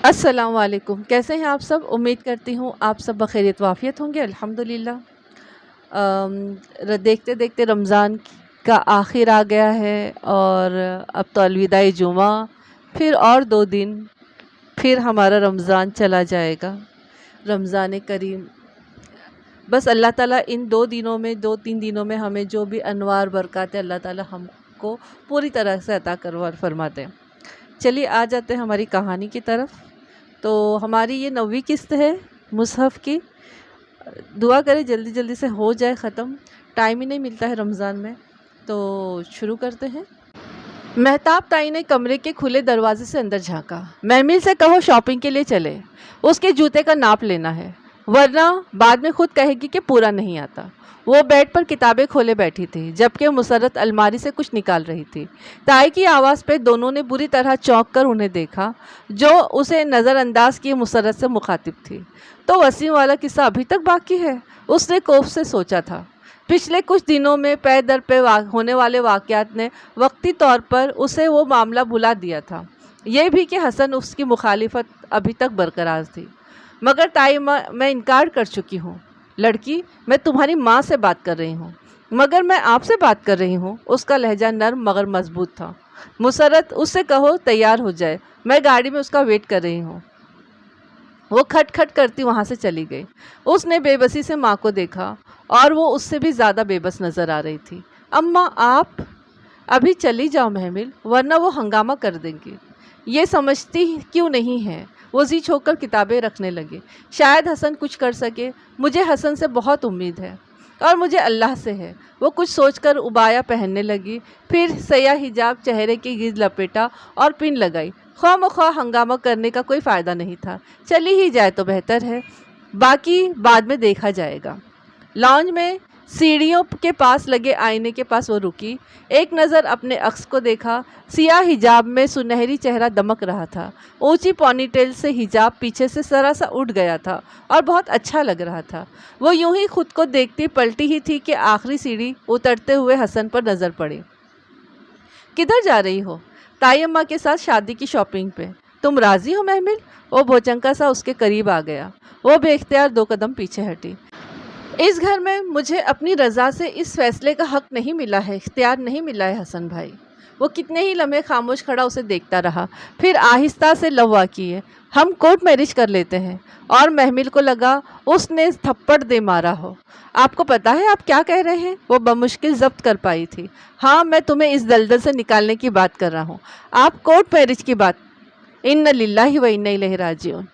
السلام علیکم، کیسے ہیں آپ سب؟ امید کرتی ہوں آپ سب بخیریت وافیت ہوں گے الحمدللہ۔ دیکھتے دیکھتے رمضان کا آخر آ گیا ہے اور اب تو الوداع جمعہ، پھر اور 2 دن پھر ہمارا رمضان چلا جائے گا، رمضان کریم۔ بس اللہ تعالیٰ ان 2 دنوں میں 2-3 دنوں میں ہمیں جو بھی انوار برکات ہے اللہ تعالیٰ ہم کو پوری طرح سے عطا فرماتے ہیں۔ چلیے آ جاتے ہیں ہماری کہانی کی طرف۔ تو ہماری یہ 9ویں قسط ہے مصحف کی۔ دعا کریں جلدی جلدی سے ہو جائے ختم، ٹائم ہی نہیں ملتا ہے رمضان میں۔ تو شروع کرتے ہیں۔ مہتاب تائی نے کمرے کے کھلے دروازے سے اندر جھانکا۔ محمل سے کہو شاپنگ کے لیے چلے، اس کے جوتے کا ناپ لینا ہے، ورنہ بعد میں خود کہے گی کہ پورا نہیں آتا۔ وہ بیڈ پر کتابیں کھولے بیٹھی تھی جبکہ مسرت الماری سے کچھ نکال رہی تھی۔ تائی کی آواز پہ دونوں نے بری طرح چونک کر انہیں دیکھا، جو اسے نظر انداز کیے مسرت سے مخاطب تھی۔ تو وسیم والا قصہ ابھی تک باقی ہے، اس نے کوف سے سوچا تھا۔ پچھلے کچھ دنوں میں پے در پہ ہونے والے واقعات نے وقتی طور پر اسے وہ معاملہ بھلا دیا تھا، یہ بھی کہ حسن اس کی مخالفت ابھی تک برقرار تھی۔ مگر تائی میں انکار کر چکی ہوں۔ لڑکی، میں تمہاری ماں سے بات کر رہی ہوں۔ مگر میں آپ سے بات کر رہی ہوں۔ اس کا لہجہ نرم مگر مضبوط تھا۔ مسرت، اس سے کہو تیار ہو جائے، میں گاڑی میں اس کا ویٹ کر رہی ہوں۔ وہ کھٹ کھٹ کرتی وہاں سے چلی گئی۔ اس نے بے بسی سے ماں کو دیکھا اور وہ اس سے بھی زیادہ بے بس نظر آ رہی تھی۔ اماں، آپ ابھی چلی جاؤ محمل، ورنہ وہ ہنگامہ کر دیں گی۔ یہ سمجھتی کیوں نہیں ہے؟ وہ زی چھو کر کتابیں رکھنے لگے۔ شاید حسن کچھ کر سکے، مجھے حسن سے بہت امید ہے اور مجھے اللہ سے ہے۔ وہ کچھ سوچ کر عبایا پہننے لگی، پھر سیاہ حجاب چہرے کے گرد لپیٹا اور پن لگائی۔ خواہ مخواہ ہنگامہ کرنے کا کوئی فائدہ نہیں تھا، چلی ہی جائے تو بہتر ہے، باقی بعد میں دیکھا جائے گا۔ لاؤنج میں سیڑھیوں کے پاس لگے آئینے کے پاس وہ رکی، ایک نظر اپنے عکس کو دیکھا۔ سیاہ حجاب میں سنہری چہرہ دمک رہا تھا، اونچی پونی ٹیل سے حجاب پیچھے سے ذرا سا اٹھ گیا تھا اور بہت اچھا لگ رہا تھا۔ وہ یوں ہی خود کو دیکھتی پلٹی ہی تھی کہ آخری سیڑھی اترتے ہوئے حسن پر نظر پڑی۔ کدھر جا رہی ہو؟ تائی اماں کے ساتھ شادی کی شاپنگ پہ۔ تم راضی ہو محمل؟ وہ بھوچنکا سا اس کے قریب آ گیا۔ وہ بے اختیار 2 قدم پیچھے ہٹی۔ اس گھر میں مجھے اپنی رضا سے اس فیصلے کا حق نہیں ملا ہے، اختیار نہیں ملا ہے حسن بھائی۔ وہ کتنے ہی لمحے خاموش کھڑا اسے دیکھتا رہا، پھر آہستہ سے لوا کیے، ہم کورٹ میرج کر لیتے ہیں۔ اور محمل کو لگا اس نے تھپڑ دے مارا ہو۔ آپ کو پتا ہے آپ کیا کہہ رہے ہیں؟ وہ بمشکل ضبط کر پائی تھی۔ ہاں، میں تمہیں اس دلدل سے نکالنے کی بات کر رہا ہوں۔ آپ کورٹ میرج کی بات؟ اِنَّ لِلَّهِ وَإِنَّا إِلَيْهِ راجعون۔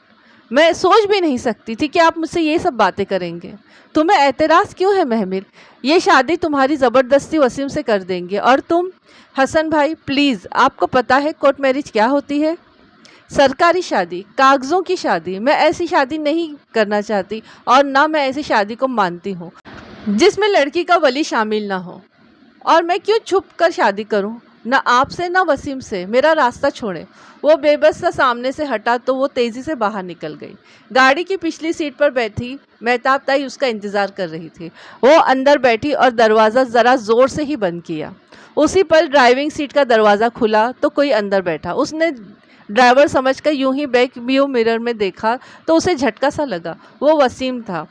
میں سوچ بھی نہیں سکتی تھی کہ آپ مجھ سے یہ سب باتیں کریں گے۔ تمہیں اعتراض کیوں ہے محمل؟ یہ شادی تمہاری زبردستی وسیم سے کر دیں گے اور تم… حسن بھائی پلیز، آپ کو پتا ہے کورٹ میرج کیا ہوتی ہے؟ سرکاری شادی، کاغذوں کی شادی۔ میں ایسی شادی نہیں کرنا چاہتی اور نہ میں ایسی شادی کو مانتی ہوں جس میں لڑکی کا ولی شامل نہ ہو۔ اور میں کیوں چھپ کر شادی کروں؟ نہ آپ سے نہ وسیم سے، میرا راستہ چھوڑے۔ وہ بے بس سا سامنے سے ہٹا تو وہ تیزی سے باہر نکل گئی۔ گاڑی کی پچھلی سیٹ پر بیٹھی مہتاب تائی اس کا انتظار کر رہی تھی۔ وہ اندر بیٹھی اور دروازہ ذرا زور سے ہی بند کیا۔ اسی پل ڈرائیونگ سیٹ کا دروازہ کھلا تو کوئی اندر بیٹھا۔ اس نے ڈرائیور سمجھ کر یوں ہی بیک ویو مرر میں دیکھا تو اسے جھٹکا سا لگا، وہ وسیم تھا۔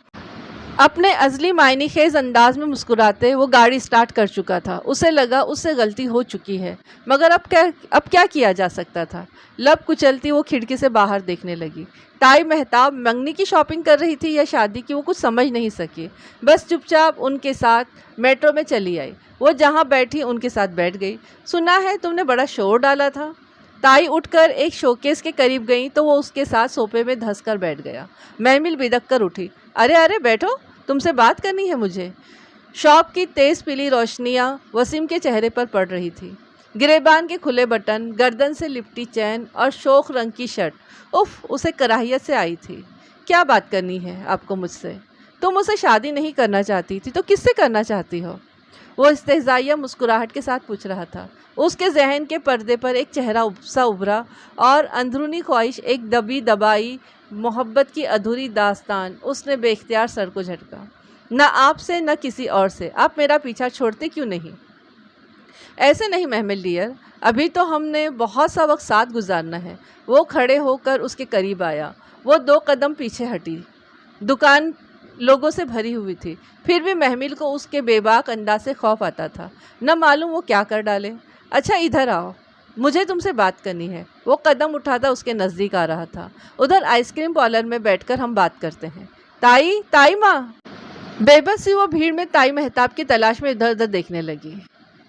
اپنے ازلی معنی خیز انداز میں مسکراتے وہ گاڑی سٹارٹ کر چکا تھا۔ اسے لگا اس سے غلطی ہو چکی ہے، مگر اب کیا کیا جا سکتا تھا؟ لب کچلتی وہ کھڑکی سے باہر دیکھنے لگی۔ تائی مہتاب منگنی کی شاپنگ کر رہی تھی یا شادی کی، وہ کچھ سمجھ نہیں سکی، بس چپ چاپ ان کے ساتھ میٹرو میں چلی آئی۔ وہ جہاں بیٹھی ان کے ساتھ بیٹھ گئی۔ سنا ہے تم نے بڑا شور ڈالا تھا؟ تائی اٹھ کر ایک شوکیس کے قریب گئی تو وہ اس کے ساتھ صوفے میں دھس کر بیٹھ گیا۔ محمل بدک کر اٹھی۔ ارے بیٹھو، تم سے بات کرنی ہے مجھے۔ شاپ کی تیز پیلی روشنیاں وسیم کے چہرے پر پڑ رہی تھی۔ گریبان کے کھلے بٹن، گردن سے لپٹی چین اور شوخ رنگ کی شرٹ، اسے کراہیت سے آئی تھی۔ کیا بات کرنی ہے آپ کو مجھ سے؟ تم اسے شادی نہیں کرنا چاہتی تھی تو کس سے کرنا چاہتی ہو؟ وہ استہزائیہ مسکراہٹ کے ساتھ پوچھ رہا تھا۔ اس کے ذہن کے پردے پر ایک چہرہ سا ابھرا اور اندرونی خواہش، ایک دبی دبائی محبت کی ادھوری داستان۔ اس نے بے اختیار سر کو جھٹکا۔ نہ آپ سے نہ کسی اور سے۔ آپ میرا پیچھا چھوڑتے کیوں نہیں؟ ایسے نہیں محمل ڈیئر، ابھی تو ہم نے بہت سا وقت ساتھ گزارنا ہے۔ وہ کھڑے ہو کر اس کے قریب آیا۔ وہ 2 قدم پیچھے ہٹی۔ دکان لوگوں سے بھری ہوئی تھی، پھر بھی محمل کو اس کے بے باک انداز سے خوف آتا تھا، نہ معلوم وہ کیا کر ڈالے۔ اچھا ادھر آؤ، مجھے تم سے بات کرنی ہے۔ وہ قدم اٹھاتا اس کے نزدیک آ رہا تھا۔ ادھر آئس کریم پارلر میں بیٹھ کر ہم بات کرتے ہیں۔ تائی ماں! بے بس سی وہ بھیڑ میں تائی مہتاب کی تلاش میں ادھر ادھر دیکھنے لگی۔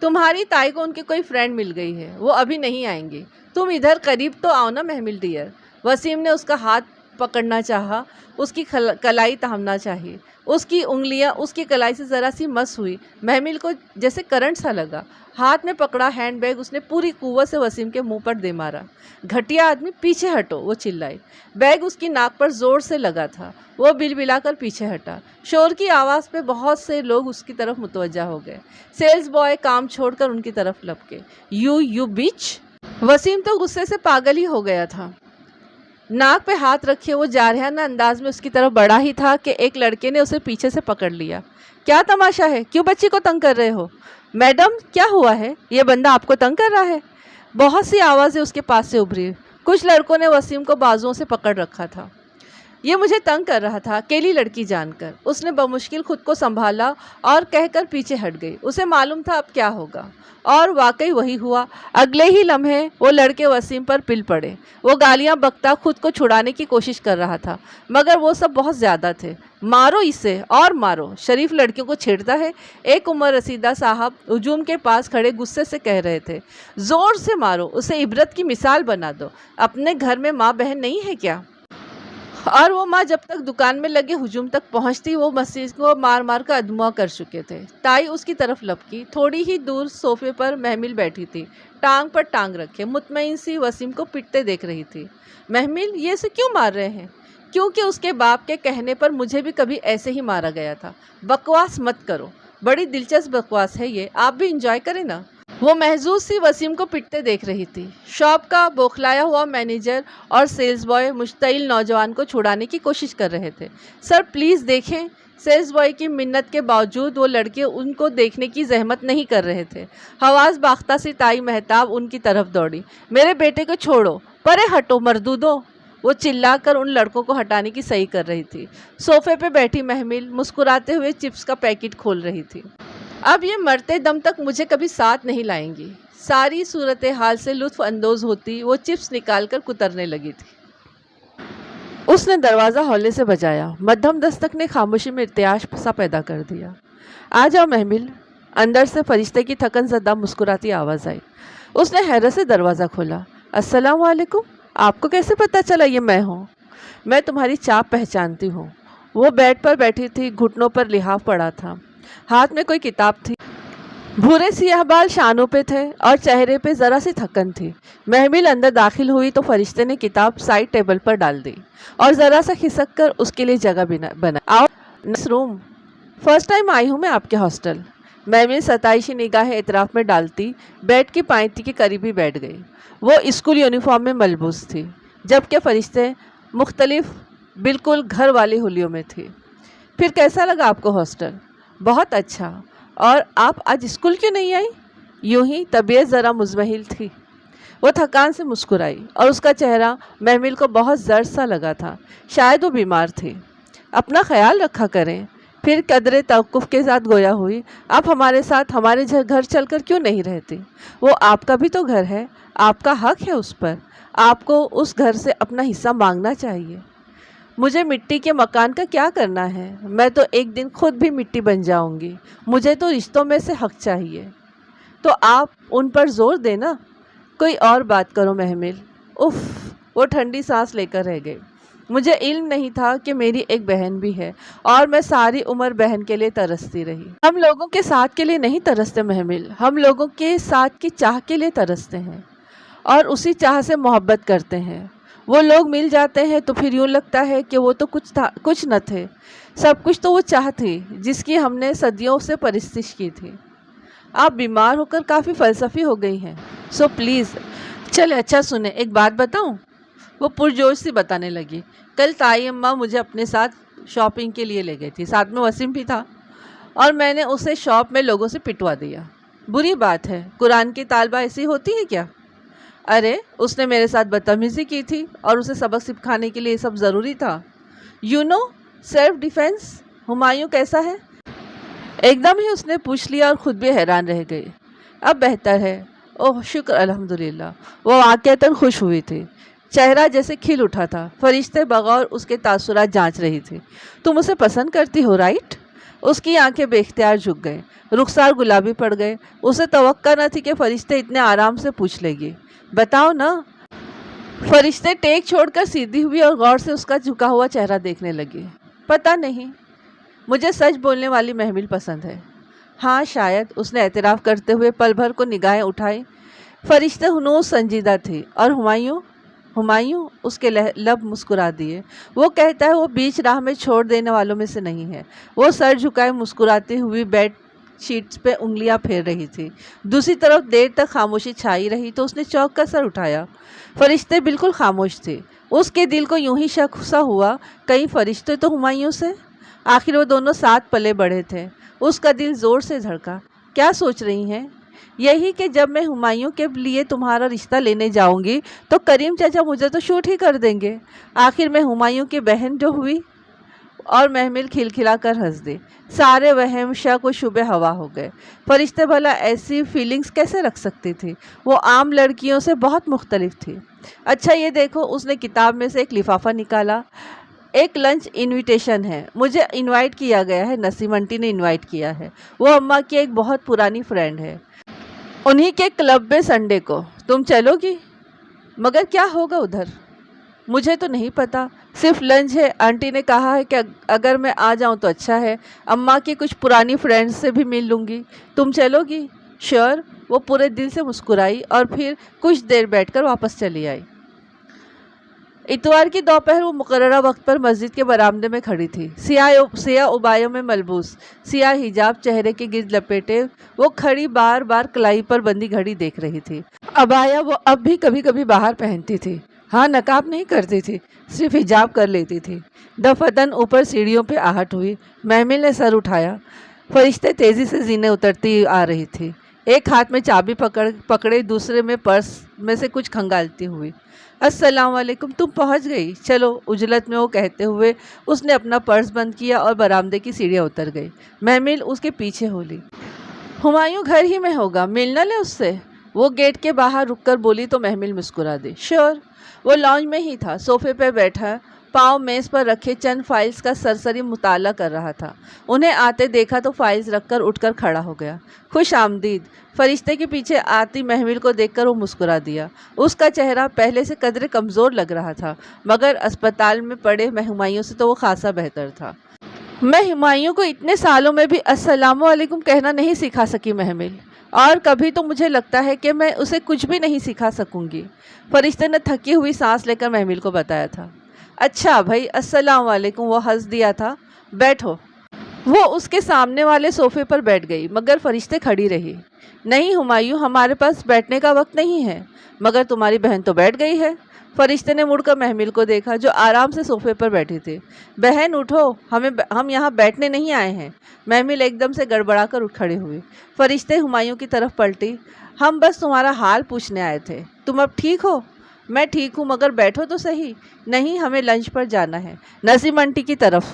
تمہاری تائی کو ان کی کوئی فرینڈ مل گئی ہے، وہ ابھی نہیں آئیں گی۔ تم ادھر قریب تو آؤ نا محمل ڈیئر۔ وسیم نے اس کا ہاتھ پکڑنا چاہا، اس کی کلائی تھامنا چاہیے۔ اس کی انگلیاں اس کی کلائی سے ذرا سی مس ہوئی۔ محمل کو جیسے کرنٹ سا لگا۔ ہاتھ میں پکڑا ہینڈ بیگ اس نے پوری قوت سے وسیم کے منہ پر دے مارا۔ گھٹیا آدمی، پیچھے ہٹو! وہ چلائی۔ بیگ اس کی ناک پر زور سے لگا تھا۔ وہ بل بلا کر پیچھے ہٹا۔ شور کی آواز پہ بہت سے لوگ اس کی طرف متوجہ ہو گئے۔ سیلز بوائے کام چھوڑ کر ان کی طرف لپکے۔ یو بیچ! وسیم تو غصے سے پاگل ہی ہو گیا تھا۔ ناک پہ ہاتھ رکھے وہ جارحانہ انداز میں اس کی طرف بڑھا ہی تھا کہ ایک لڑکے نے اسے پیچھے سے پکڑ لیا۔ کیا تماشا ہے؟ کیوں بچی کو تنگ کر رہے ہو؟ میڈم کیا ہوا ہے؟ یہ بندہ آپ کو تنگ کر رہا ہے؟ بہت سی آوازیں اس کے پاس سے ابھری۔ کچھ لڑکوں نے وسیم کو بازوؤں سے پکڑ رکھا تھا۔ یہ مجھے تنگ کر رہا تھا، اکیلی لڑکی جان کر۔ اس نے بمشکل خود کو سنبھالا اور کہہ کر پیچھے ہٹ گئی۔ اسے معلوم تھا اب کیا ہوگا، اور واقعی وہی ہوا۔ اگلے ہی لمحے وہ لڑکے وسیم پر پل پڑے۔ وہ گالیاں بکتا خود کو چھڑانے کی کوشش کر رہا تھا، مگر وہ سب بہت زیادہ تھے۔ مارو اسے اور مارو، شریف لڑکیوں کو چھیڑتا ہے، ایک عمر رسیدہ صاحب ہجوم کے پاس کھڑے غصے سے کہہ رہے تھے۔ زور سے مارو، اسے عبرت کی مثال بنا دو۔ اپنے گھر میں ماں بہن نہیں ہے کیا؟ اور وہ ماں جب تک دکان میں لگے ہجوم تک پہنچتی وہ مسیح کو مار مار کر ادموا کر چکے تھے۔ تائی اس کی طرف لپکی۔ تھوڑی ہی دور صوفے پر محمل بیٹھی تھی، ٹانگ پر ٹانگ رکھے، مطمئن سی وسیم کو پٹتے دیکھ رہی تھی۔ محمل یہ اسے کیوں مار رہے ہیں؟ کیونکہ اس کے باپ کے کہنے پر مجھے بھی کبھی ایسے ہی مارا گیا تھا۔ بکواس مت کرو، بڑی دلچسپ بکواس ہے یہ، آپ بھی انجوائے کریں نا۔ وہ محظوظ سی وسیم کو پٹتے دیکھ رہی تھی۔ شاپ کا بوکھلایا ہوا مینیجر اور سیلز بوائے مشتعل نوجوان کو چھڑانے کی کوشش کر رہے تھے۔ سر پلیز دیکھیں۔ سیلز بوائے کی منت کے باوجود وہ لڑکے ان کو دیکھنے کی زحمت نہیں کر رہے تھے۔ حواس باختہ سی تائی مہتاب ان کی طرف دوڑی۔ میرے بیٹے کو چھوڑو، پرے ہٹو مردودو! وہ چلا کر ان لڑکوں کو ہٹانے کی صحیح کر رہی تھی۔ صوفے پہ بیٹھی محمل مسکراتے ہوئے چپس کا پیکٹ کھول رہی تھی۔ اب یہ مرتے دم تک مجھے کبھی ساتھ نہیں لائیں گی۔ ساری صورتحال سے لطف اندوز ہوتی وہ چپس نکال کر کترنے لگی تھی۔ اس نے دروازہ ہولے سے بجایا۔ مدھم دستک نے خاموشی میں ارتعاش سا پیدا کر دیا۔ آ جاؤ محمل۔ اندر سے فرشتے کی تھکن زدہ مسکراتی آواز آئی۔ اس نے حیرت سے دروازہ کھولا۔ السلام علیکم، آپ کو کیسے پتہ چلا یہ میں ہوں؟ میں تمہاری چاپ پہچانتی ہوں۔ وہ بیڈ پر بیٹھی تھی، گھٹنوں پر لحاف پڑا تھا، ہاتھ میں کوئی کتاب تھی۔ بھورے سیاہ بال شانوں پہ تھے اور چہرے پہ ذرا سی تھکن تھی۔ محمل اندر داخل ہوئی تو فرشتے نے کتاب سائڈ ٹیبل پر ڈال دی اور ذرا سا کھسک کر اس کے لیے جگہ بنا۔ آؤ نس روم۔ فرسٹ ٹائم آئی ہوں میں آپ کے ہاسٹل۔ محمل ستائشی نگاہیں اطراف میں ڈالتی بیڈ کی پائنتی کے قریب ہی بیٹھ گئی۔ وہ اسکول یونیفارم میں ملبوس تھی، جبکہ فرشتے مختلف بالکل گھر والی ہولیوں میں تھی۔ پھر کیسا لگا آپ کو ہاسٹل؟ بہت اچھا۔ اور آپ آج اسکول کیوں نہیں آئی؟ یوں ہی، طبیعت ذرا مزمحل تھی۔ وہ تھکان سے مسکرائی اور اس کا چہرہ محمل کو بہت زرد سا لگا تھا، شاید وہ بیمار تھی۔ اپنا خیال رکھا کریں۔ پھر قدرے توقف کے ساتھ گویا ہوئی، آپ ہمارے ساتھ ہمارے گھر چل کر کیوں نہیں رہتی؟ وہ آپ کا بھی تو گھر ہے، آپ کا حق ہے اس پر، آپ کو اس گھر سے اپنا حصہ مانگنا چاہیے۔ مجھے مٹی کے مکان کا کیا کرنا ہے؟ میں تو ایک دن خود بھی مٹی بن جاؤں گی۔ مجھے تو رشتوں میں سے حق چاہیے، تو آپ ان پر زور دینا۔ کوئی اور بات کرو محمل۔ اف! وہ ٹھنڈی سانس لے کر رہ گئی۔ مجھے علم نہیں تھا کہ میری ایک بہن بھی ہے، اور میں ساری عمر بہن کے لیے ترستی رہی۔ ہم لوگوں کے ساتھ کے لیے نہیں ترستے محمل، ہم لوگوں کے ساتھ کی چاہ کے لیے ترستے ہیں اور اسی چاہ سے محبت کرتے ہیں۔ وہ لوگ مل جاتے ہیں تو پھر یوں لگتا ہے کہ وہ تو کچھ نہ تھے، سب کچھ تو وہ چاہ تھی جس کی ہم نے صدیوں سے پرستش کی تھی۔ آپ بیمار ہو کر کافی فلسفی ہو گئی ہیں، سو پلیز چلے اچھا سنیں، ایک بات بتاؤں؟ وہ پرجوش سی بتانے لگی۔ کل تائی اماں مجھے اپنے ساتھ شاپنگ کے لیے لے گئی تھی، ساتھ میں وسیم بھی تھا، اور میں نے اسے شاپ میں لوگوں سے پٹوا دیا۔ बुरी बात है, कुरान की तालबा ऐसी होती है क्या? अरे उसने मेरे साथ बदतमीजी की थी और उसे सबक सिखाने के लिए ये सब ज़रूरी था। You know self defence. Humayun कैसा है? एकदम ही उसने पूछ लिया और ख़ुद भी हैरान रह गई। अब बेहतर है। ओह शुक्र अल्हम्दुलिल्लाह। वो वाक़ईतन खुश हुई थी, चेहरा जैसे खिल उठा था। फरिश्ते बगौर उसके तासुरात जांच रही थी। तुम उसे पसंद करती हो राइट? उसकी आंखें बेख्तियार झुक गईं, रुखसार गुलाबी पड़ गए। उसे तवक्का न थी कि फरिश्ते इतने आराम से पूछ लेगी। बताओ ना। फरिश्ते टेक छोड़कर सीधी हुई और गौर से उसका झुका हुआ चेहरा देखने लगी। पता नहीं, मुझे सच बोलने वाली महमिल पसंद है। हाँ शायद, उसने एतराफ़ करते हुए पल भर को निगाहें उठाई। फरिश्ते हुनूस संजीदा थी। और हुमायूं? हुमायूं उसके लब मुस्कुरा दिए। वो कहता है वो बीच राह में छोड़ देने वालों में से नहीं है। वो सर झुकाए मुस्कुराती हुई बेड शीट्स पे उंगलियां फेर रही थी। दूसरी तरफ देर तक खामोशी छाई रही तो उसने चौंक कर सर उठाया। फरिश्ते बिल्कुल खामोश थे। उसके दिल को यूं ही शक सा हुआ, कहीं फरिश्ते तो हुमायूं से? आखिर वो दोनों साथ पले बढ़े थे। उसका दिल ज़ोर से धड़का। क्या सोच रही हैं? यही कि जब मैं हुमायूं के लिए तुम्हारा रिश्ता लेने जाऊंगी तो करीम चाचा मुझे तो शूट ही कर देंगे। आखिर मैं हुमायूं की बहन जो हुई। और महमिल खिलखिला कर हंस दी। सारे वहम शक व शुबे हवा हो गए। फरिश्ते भला ऐसी फीलिंग्स कैसे रख सकती थी? वो आम लड़कियों से बहुत मुख्तलिफ थी। अच्छा ये देखो, उसने किताब में से एक लिफाफा निकाला। एक लंच इनविटेशन है। मुझे इनवाइट किया गया है, नसीम आंटी ने इनवाइट किया है। वो अम्मा की एक बहुत पुरानी फ्रेंड है, उन्हीं के क्लब में संडे को। तुम चलोगी? मगर क्या होगा उधर? मुझे तो नहीं पता, सिर्फ लंच है। आंटी ने कहा है कि अगर मैं आ जाऊं तो अच्छा है। अम्मा की कुछ पुरानी फ्रेंड्स से भी मिल लूँगी। तुम चलोगी? श्योर। वो पूरे दिल से मुस्कुराई और फिर कुछ देर बैठकर वापस चली आई। इतवार की दोपहर वो मुकर्ररा वक्त पर मस्जिद के बरामदे में खड़ी थी। सियाह उबायों में मलबूस, सियाह हिजाब चेहरे के गिर्द लपेटे वो खड़ी बार बार कलाई पर बंदी घड़ी देख रही थी। अबाया वो अब भी कभी कभी बाहर पहनती थी। हाँ, नकाब नहीं करती थी, सिर्फ हिजाब कर लेती थी। दफतन ऊपर सीढ़ियों पे आहट हुई। महमिल ने सर उठाया। फरिश्ते तेज़ी से जीने उतरती आ रही थी। एक हाथ में चाबी पकड़े, दूसरे में पर्स में से कुछ खंगालती हुई। अस्सलाम वालेकुम, तुम पहुंच गई? चलो, उजलत में वो कहते हुए उसने अपना पर्स बंद किया और बरामदे की सीढ़ियाँ उतर गई। महमिल उसके पीछे हो ली। हुमायूं घर ही में होगा, मिल न ले उससे। वो गेट के बाहर रुककर बोली तो महमिल मुस्कुरा दी। श्योर। वो लॉन्ज में ही था, सोफे पर बैठा, पाँव मेज़ पर रखे चंद फाइल्स का सरसरी मुताला कर रहा था। उन्हें आते देखा तो फाइल्स रखकर उठकर खड़ा हो गया। खुश आमदीद। फरिश्ते के पीछे आती महमिल को देखकर वो मुस्कुरा दिया। उसका चेहरा पहले से कदरे कमज़ोर लग रहा था, मगर अस्पताल में पड़े हुमायूं से तो वो खासा बेहतर था। मैं हुमायूं को इतने सालों में भी अस्सलामु अलैकुम कहना नहीं सिखा सकी महमिल, और कभी तो मुझे लगता है कि मैं उसे कुछ भी नहीं सिखा सकूंगी। फरिश्ते ने थकी हुई सांस लेकर महमिल को बताया था। अच्छा भाई, अस्सलाम वालेकुम। वो हंस दिया था। बैठो। वो उसके सामने वाले सोफे पर बैठ गई, मगर फरिश्ते खड़ी रही। नहीं हुमायूं, हमारे पास बैठने का वक्त नहीं है। मगर तुम्हारी बहन तो बैठ गई है। फरिश्ते ने मुड़कर महमिल को देखा जो आराम से सोफे पर बैठी थी। बहन उठो, हम यहाँ बैठने नहीं आए हैं। महमिल एकदम से गड़बड़ा कर उठ खड़ी हुई। फरिश्ते हुमायूं की तरफ पलटी। हम बस तुम्हारा हाल पूछने आए थे। तुम अब ठीक हो? मैं ठीक हूँ, मगर बैठो तो सही। नहीं, हमें लंच पर जाना है, नसीम आंटी की तरफ।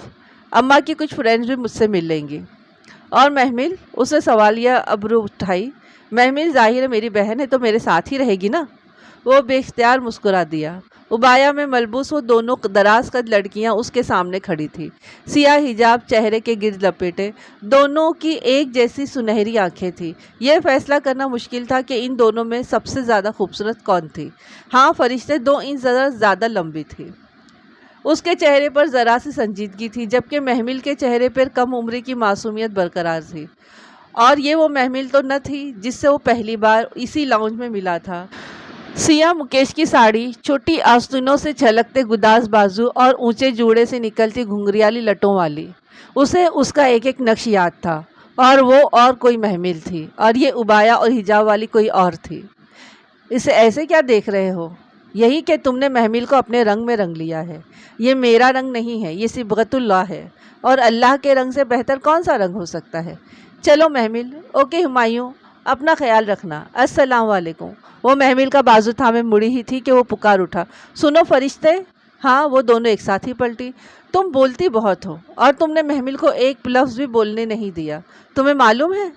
अम्मा की कुछ फ्रेंड्स भी मुझसे मिल लेंगी। और महमिल? उसने सवालिया अब्रू उठाई। महमिल, जाहिर है मेरी बहन है तो मेरे साथ ही रहेगी ना। वो बेख्तियार मुस्कुरा दिया। उबाया में मलबूस वो दोनों दराज कद लड़कियां उसके सामने खड़ी थी, सियाह हिजाब चेहरे के गिर्द लपेटे। दोनों की एक जैसी सुनहरी आंखें थी। यह फैसला करना मुश्किल था कि इन दोनों में सबसे ज़्यादा खूबसूरत कौन थी। हाँ, फरिश्ते 2 इंच ज़्यादा लंबी थी। उसके चेहरे पर ज़रा सी संजीदगी थी, जबकि महमिल के चेहरे पर कम उम्र की मासूमियत बरकरार थी। और ये वो महमिल तो न थी जिससे वो पहली बार इसी लाउंज में मिला था। सिया मुकेश की साड़ी, छोटी आस्तीनों से छलकते गुदास बाजू और ऊंचे जूड़े से निकलती घुंघरियाली लटों वाली। उसे उसका एक एक नक्श याद था, और वो और कोई महमिल थी, और ये उबाया और हिजाब वाली कोई और थी। इसे ऐसे क्या देख रहे हो? यही कि तुमने महमिल को अपने रंग में रंग लिया है। ये मेरा रंग नहीं है, ये सिबगतुल्लाह है, और अल्लाह के रंग से बेहतर कौन सा रंग हो सकता है। चलो महमिल। ओके हुमायूं, اپنا خیال رکھنا، السلام علیکم۔ وہ محمل کا بازو تھامے مڑی ہی تھی کہ وہ پکار اٹھا، سنو فرشتے۔ ہاں، وہ دونوں ایک ساتھ ہی پلٹی۔ تم بولتی بہت ہو اور تم نے محمل کو ایک لفظ بھی بولنے نہیں دیا، تمہیں معلوم ہے؟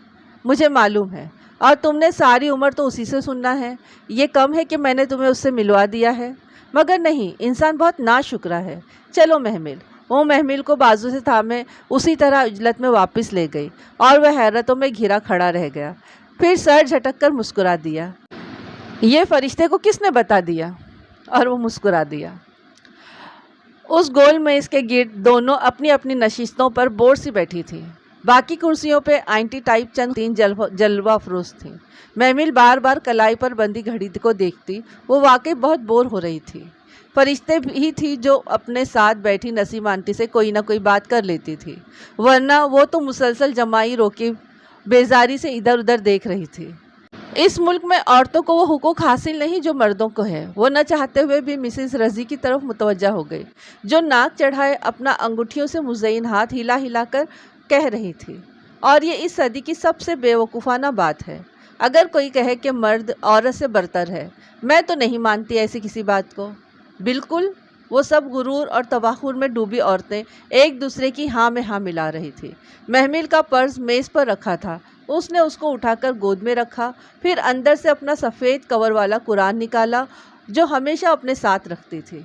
مجھے معلوم ہے، اور تم نے ساری عمر تو اسی سے سننا ہے۔ یہ کم ہے کہ میں نے تمہیں اس سے ملوا دیا ہے؟ مگر نہیں، انسان بہت ناشکرا ہے۔ چلو محمل۔ وہ محمل کو بازو سے تھامے اسی طرح عجلت میں واپس لے گئی اور وہ حیرتوں میں گھرا کھڑا رہ گیا، پھر سر جھٹک کر مسکرا دیا۔ یہ فرشتے کو کس نے بتا دیا؟ اور وہ مسکرا دیا۔ اس گول میز کے گرد دونوں اپنی اپنی نشستوں پر بور سی بیٹھی تھی، باقی کرسیوں پہ آئنٹی ٹائپ چند تین جلوہ افروز تھیں۔ محمل بار بار کلائی پر بندی گھڑی کو دیکھتی، وہ واقعی بہت بور ہو رہی تھی۔ فرشتے ہی تھی جو اپنے ساتھ بیٹھی نسیم آنٹی سے کوئی نہ کوئی بات کر لیتی تھی، ورنہ وہ تو مسلسل جمائی روکے بیزاری سے ادھر ادھر دیکھ رہی تھی۔ اس ملک میں عورتوں کو وہ حقوق حاصل نہیں جو مردوں کو ہے۔ وہ نہ چاہتے ہوئے بھی مسز رضی کی طرف متوجہ ہو گئی، جو ناک چڑھائے اپنا انگوٹھیوں سے مزین ہاتھ ہلا ہلا کر کہہ رہی تھی، اور یہ اس صدی کی سب سے بے وقوفانہ بات ہے۔ اگر کوئی کہے کہ مرد عورت سے برتر ہے، میں تو نہیں مانتی ایسی کسی بات کو۔ بالکل، وہ سب غرور اور تباہر میں ڈوبی عورتیں ایک دوسرے کی ہاں میں ہاں ملا رہی تھی۔ محمل کا پرس میز پر رکھا تھا، اس نے اس کو اٹھا کر گود میں رکھا، پھر اندر سے اپنا سفید کور والا قرآن نکالا جو ہمیشہ اپنے ساتھ رکھتی تھی۔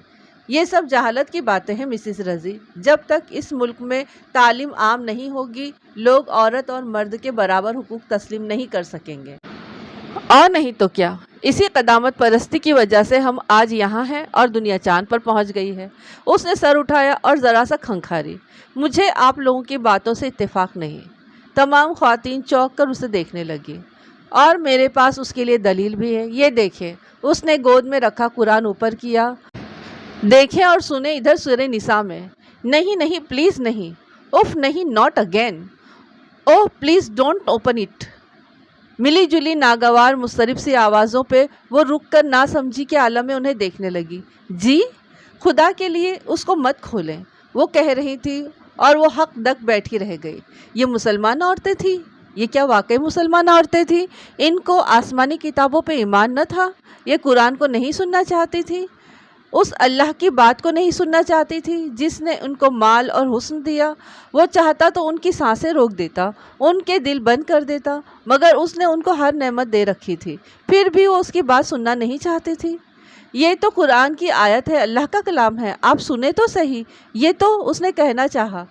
یہ سب جہالت کی باتیں ہیں مسز رضی۔ جب تک اس ملک میں تعلیم عام نہیں ہوگی، لوگ عورت اور مرد کے برابر حقوق تسلیم نہیں کر سکیں گے۔ اور نہیں تو کیا، اسی قدامت پرستی کی وجہ سے ہم آج یہاں ہیں اور دنیا چاند پر پہنچ گئی ہے۔ اس نے سر اٹھایا اور ذرا سا کھنکھاری۔ مجھے آپ لوگوں کی باتوں سے اتفاق نہیں۔ تمام خواتین چونک کر اسے دیکھنے لگی۔ اور میرے پاس اس کے لیے دلیل بھی ہے، یہ دیکھیں۔ اس نے گود میں رکھا قرآن اوپر کیا۔ دیکھیں اور سنیں ادھر سورہ نساء میں۔ نہیں نہیں، پلیز نہیں۔ اف نہیں، not again. Oh please don't open it. ملی جلی ناگوار مضطرب سی آوازوں پہ وہ رک کر نہ سمجھی کے عالم میں انہیں دیکھنے لگی۔ جی، خدا کے لیے اس کو مت کھولیں، وہ کہہ رہی تھی، اور وہ حق دک بیٹھی رہ گئی۔ یہ مسلمان عورتیں تھیں؟ یہ کیا واقعی مسلمان عورتیں تھیں؟ ان کو آسمانی کتابوں پہ ایمان نہ تھا؟ یہ قرآن کو نہیں سننا چاہتی تھی؟ اس اللہ کی بات کو نہیں سننا چاہتی تھی جس نے ان کو مال اور حسن دیا؟ وہ چاہتا تو ان کی سانسیں روک دیتا، ان کے دل بند کر دیتا، مگر اس نے ان کو ہر نعمت دے رکھی تھی، پھر بھی وہ اس کی بات سننا نہیں چاہتی تھی۔ یہ تو قرآن کی آیت ہے، اللہ کا کلام ہے، آپ سنیں تو صحیح، یہ تو اس نے کہنا چاہا۔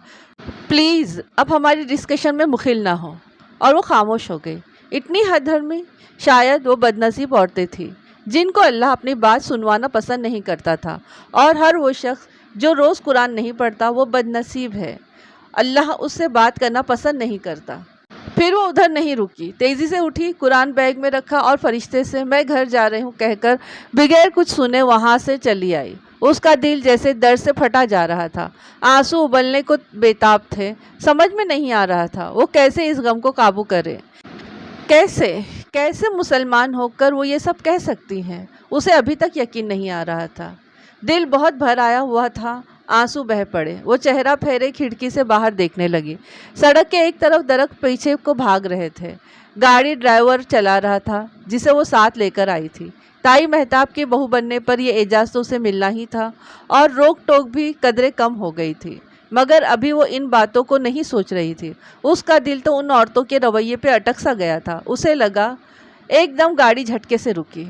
پلیز اب ہماری ڈسکشن میں مخل نہ ہو۔ اور وہ خاموش ہو گئی۔ اتنی حد دھرمی؟ شاید وہ بدنصیب عورتیں تھیں جن کو اللہ اپنی بات سنوانا پسند نہیں کرتا تھا، اور ہر وہ شخص جو روز قرآن نہیں پڑھتا وہ بدنصیب ہے، اللہ اس سے بات کرنا پسند نہیں کرتا۔ پھر وہ ادھر نہیں رکی، تیزی سے اٹھی، قرآن بیگ میں رکھا اور فرشتے سے میں گھر جا رہی ہوں کہہ کر بغیر کچھ سنے وہاں سے چلی آئی۔ اس کا دل جیسے درد سے پھٹا جا رہا تھا، آنسو ابلنے کو بےتاب تھے، سمجھ میں نہیں آ رہا تھا وہ کیسے اس غم کو قابو کرے۔ کیسے مسلمان ہو کر وہ یہ سب کہہ سکتی ہیں؟ اسے ابھی تک یقین نہیں آ رہا تھا۔ دل بہت بھر آیا ہوا تھا، آنسو بہہ پڑے۔ وہ چہرہ پھیرے کھڑکی سے باہر دیکھنے لگی۔ سڑک کے ایک طرف درخت پیچھے کو بھاگ رہے تھے، گاڑی ڈرائیور چلا رہا تھا جسے وہ ساتھ لے کر آئی تھی۔ تائی مہتاب کی بہو بننے پر یہ اعزاز تو اسے ملنا ہی تھا، اور روک ٹوک بھی قدرے کم ہو گئی تھی، مگر ابھی وہ ان باتوں کو نہیں سوچ رہی تھی۔ اس کا دل تو ان عورتوں کے رویے پہ اٹک سا گیا تھا۔ اسے لگا ایک دم گاڑی جھٹکے سے رکی۔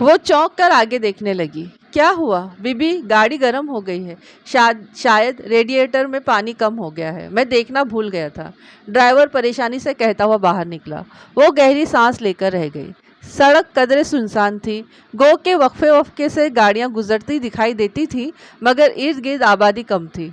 وہ چونک کر آگے دیکھنے لگی۔ کیا ہوا؟ بی بی، گاڑی گرم ہو گئی ہے، شاید ریڈیٹر میں پانی کم ہو گیا ہے، میں دیکھنا بھول گیا تھا، ڈرائیور پریشانی سے کہتا ہوا باہر نکلا۔ وہ گہری سانس لے کر رہ گئی۔ سڑک قدرے سنسان تھی، گو کے وقفے وقفے سے گاڑیاں گزرتی دکھائی دیتی تھی، مگر ارد گرد آبادی کم تھی۔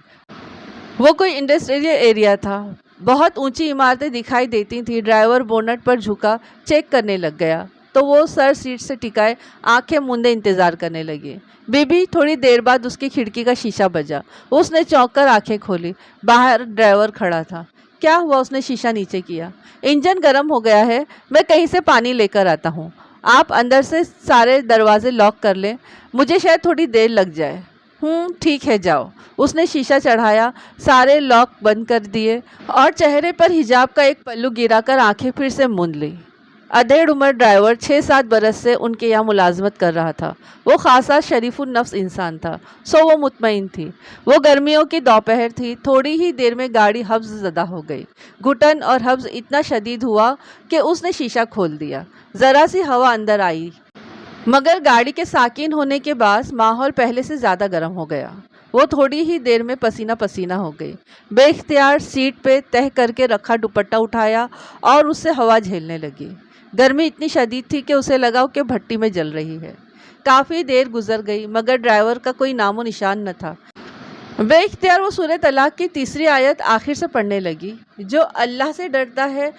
وہ کوئی انڈسٹریل ایریا تھا، بہت اونچی عمارتیں دکھائی دیتی تھیں۔ ڈرائیور بونٹ پر جھکا چیک کرنے لگ گیا تو وہ سر سیٹ سے ٹکائے آنکھیں موندے انتظار کرنے لگی۔ بی بی، تھوڑی دیر بعد اس کی کھڑکی کا شیشہ بجا۔ اس نے چونک کر آنکھیں کھولی، باہر ڈرائیور کھڑا تھا۔ کیا ہوا؟ اس نے شیشہ نیچے کیا۔ انجن گرم ہو گیا ہے، میں کہیں سے پانی لے کر آتا ہوں، آپ اندر سے سارے دروازے لاک کر لیں، مجھے شاید تھوڑی دیر لگ جائے۔ ٹھیک ہے، جاؤ۔ اس نے شیشہ چڑھایا، سارے لاک بند کر دیے اور چہرے پر حجاب کا ایک پلو گرا کر آنکھیں پھر سے موند لی۔ अधेड़ उम्र ड्राइवर 6-7 बरस से उनके यहाँ मुलाजमत कर रहा था। वो खासा शरीफुन नफ्स इंसान था, सो वो मुतमईन थी। वो गर्मियों की दोपहर थी। थोड़ी ही देर में गाड़ी हब्स ज़दा हो गई। घुटन और हब्स इतना शदीद हुआ कि उसने शीशा खोल दिया। ज़रा सी हवा अंदर आई, मगर गाड़ी के साकिन होने के बाद माहौल पहले से ज़्यादा गर्म हो गया। वो थोड़ी ही देर में पसीना पसीना हो गई। बेइख्तियार सीट पे तह करके रखा दुपट्टा उठाया और उससे हवा झेलने लगी। गर्मी इतनी शदीद थी कि उसे लगा कि भट्टी में जल रही है। काफ़ी देर गुजर गई, मगर ड्राइवर का कोई नामो निशान न था। बेइख्तियार वो सूरह तलाक की तीसरी आयत आखिर से पढ़ने लगी, जो अल्लाह से डरता है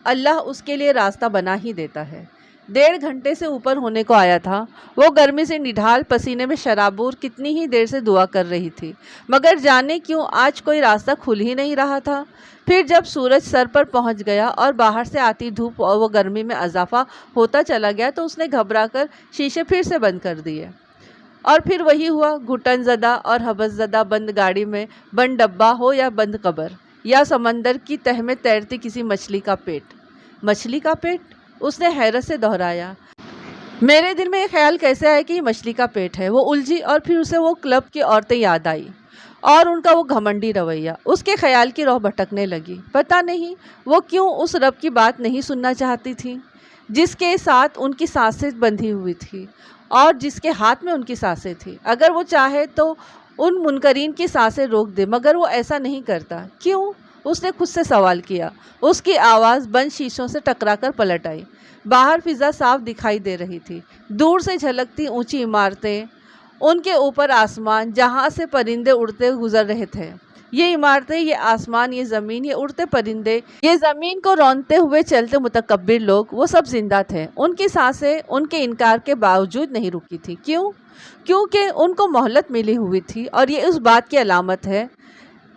अल्लाह उसके लिए रास्ता बना ही देता है। 1.5 घंटे से ऊपर होने को आया था। वो गर्मी से निढाल पसीने में शराबूर कितनी ही देर से दुआ कर रही थी, मगर जाने क्यों आज कोई रास्ता खुल ही नहीं रहा था। फिर जब सूरज सर पर पहुंच गया और बाहर से आती धूप और वो गर्मी में इजाफा होता चला गया, तो उसने घबराकर शीशे फिर से बंद कर दिए। और फिर वही हुआ, घुटन ज़दा और हबस ज़दा बंद गाड़ी में, बंद डब्बा हो या बंद कब्र, या समंदर की तह में तैरती किसी मछली का पेट। मछली का पेट? उसने हैरत से दोहराया। मेरे दिल में ये ख्याल कैसे आया कि ये मछली का पेट है। वो उलझी और फिर उसे वो क्लब की औरतें याद आई और उनका वो घमंडी रवैया। उसके ख्याल की रौह भटकने लगी। पता नहीं वो क्यों उस रब की बात नहीं सुनना चाहती थी जिसके साथ उनकी सांसें बंधी हुई थी और जिसके हाथ में उनकी सांसें थी। अगर वो चाहे तो उन मुनकरीन की सांसें रोक दे, मगर वो ऐसा नहीं करता। क्यों? उसने खुद से सवाल किया। उसकी आवाज़ बंद शीशों से टकराकर पलट आई। बाहर फिज़ा साफ दिखाई दे रही थी। दूर से झलकती ऊंची इमारतें, उनके ऊपर आसमान जहां से परिंदे उड़ते गुजर रहे थे। ये इमारतें, ये आसमान, ये ज़मीन, ये उड़ते परिंदे, ये ज़मीन को रौंदते हुए चलते मुतकब्बिर लोग, वो सब जिंदा थे। उनकी सांसें उनके इनकार के बावजूद नहीं रुकी थी। क्यों? क्योंकि उनको मोहलत मिली हुई थी, और ये उस बात की अलामत है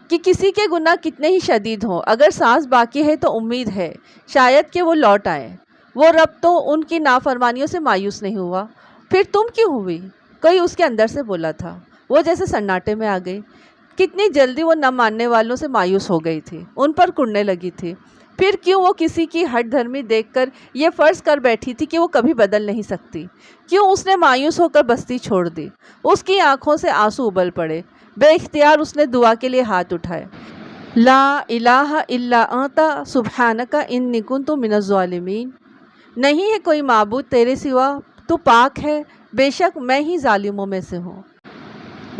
कि किसी के गुनाह कितने ही शदीद हों, अगर सांस बाकी है तो उम्मीद है शायद कि वो लौट आए। वो रब तो उनकी नाफरमानियों से मायूस नहीं हुआ। फिर तुम क्यों हुई? कोई उसके अंदर से बोला था। वो जैसे सन्नाटे में आ गई। कितनी जल्दी वो न मानने वालों से मायूस हो गई थी, उन पर कुड़ने लगी थी। फिर क्यों वो किसी की हठ धर्मी देखकर ये फ़र्ज़ कर बैठी थी कि वो कभी बदल नहीं सकती? क्यों उसने मायूस होकर बस्ती छोड़ दी? उसकी आंखों से आंसू उबल पड़े। बेइख्तियार उसने दुआ के लिए हाथ उठाए। ला इलाहा इल्ला अंता सुब्हानका इन्नी कुन्तु मिनज़ ज़ालिमीन। नहीं है कोई माबूद तेरे सिवा, तू पाक है, बेशक मैं ही जालिमों में से हूँ।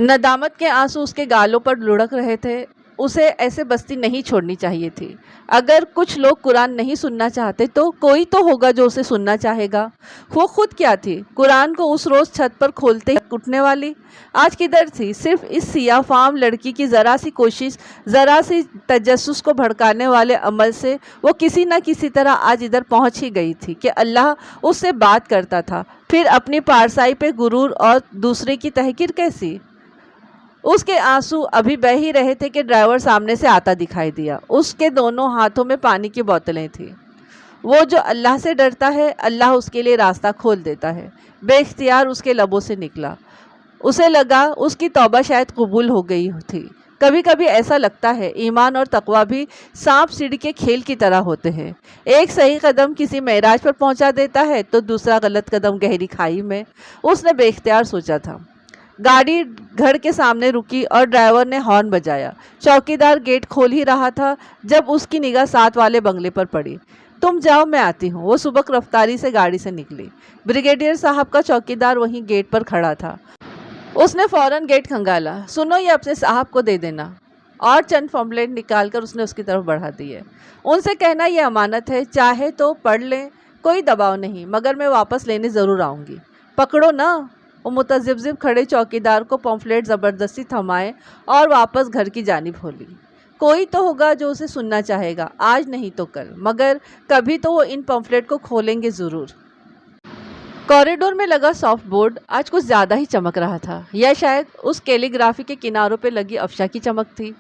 नदामत के आंसू उसके गालों पर लुढ़क रहे थे। उसे ऐसे बस्ती नहीं छोड़नी चाहिए थी। अगर कुछ लोग कुरान नहीं सुनना चाहते तो कोई तो होगा जो उसे सुनना चाहेगा। वो खुद क्या थी? कुरान को उस रोज़ छत पर खोलते ही उठने वाली। आज किधर थी? सिर्फ इस सियाफाम लड़की की ज़रा सी कोशिश, ज़रा सी तजस्सुस को भड़काने वाले अमल से वो किसी न किसी तरह आज इधर पहुंच ही गई थी कि अल्लाह उससे बात करता था। फिर अपनी पारसाई पे गुरूर और दूसरे की तहकीर कैसी? उसके आंसू अभी बह ही रहे थे कि ड्राइवर सामने से आता दिखाई दिया। उसके दोनों हाथों में पानी की बोतलें थीं। वो जो अल्लाह से डरता है अल्लाह उसके लिए रास्ता खोल देता है, बेइख्तियार उसके लबों से निकला। उसे लगा उसकी तौबा शायद कबूल हो गई थी। कभी कभी ऐसा लगता है ईमान और तकवा भी सांप सीढ़ी के खेल की तरह होते हैं। एक सही कदम किसी मेराज पर पहुंचा देता है तो दूसरा गलत कदम गहरी खाई में। उसने बेइख्तियार सोचा था। गाड़ी घर के सामने रुकी और ड्राइवर ने हॉर्न बजाया। चौकीदार गेट खोल ही रहा था जब उसकी निगाह साथ वाले बंगले पर पड़ी। तुम जाओ, मैं आती हूँ। वो सुबक रफ्तारी से गाड़ी से निकली। ब्रिगेडियर साहब का चौकीदार वहीं गेट पर खड़ा था। उसने फौरन गेट खंगाला। सुनो, ये अपने साहब को दे देना। और चंद फॉर्मलेट निकालकर उसने उसकी तरफ बढ़ा दिए। उनसे कहना ये अमानत है, चाहे तो पढ़ लें, कोई दबाव नहीं, मगर मैं वापस लेने ज़रूर आऊँगी। पकड़ो ना। वो मुतज़िब्ज़िब खड़े चौकीदार को पम्फलेट ज़बरदस्ती थमाए और वापस घर की जानिब होली। कोई तो होगा जो उसे सुनना चाहेगा, आज नहीं तो कल, मगर कभी तो वो इन पम्फलेट को खोलेंगे ज़रूर। कॉरिडोर में लगा सॉफ्ट बोर्ड आज कुछ ज़्यादा ही चमक रहा था, या शायद उस कैलीग्राफी के किनारों पे लगी अफशा की चमक थी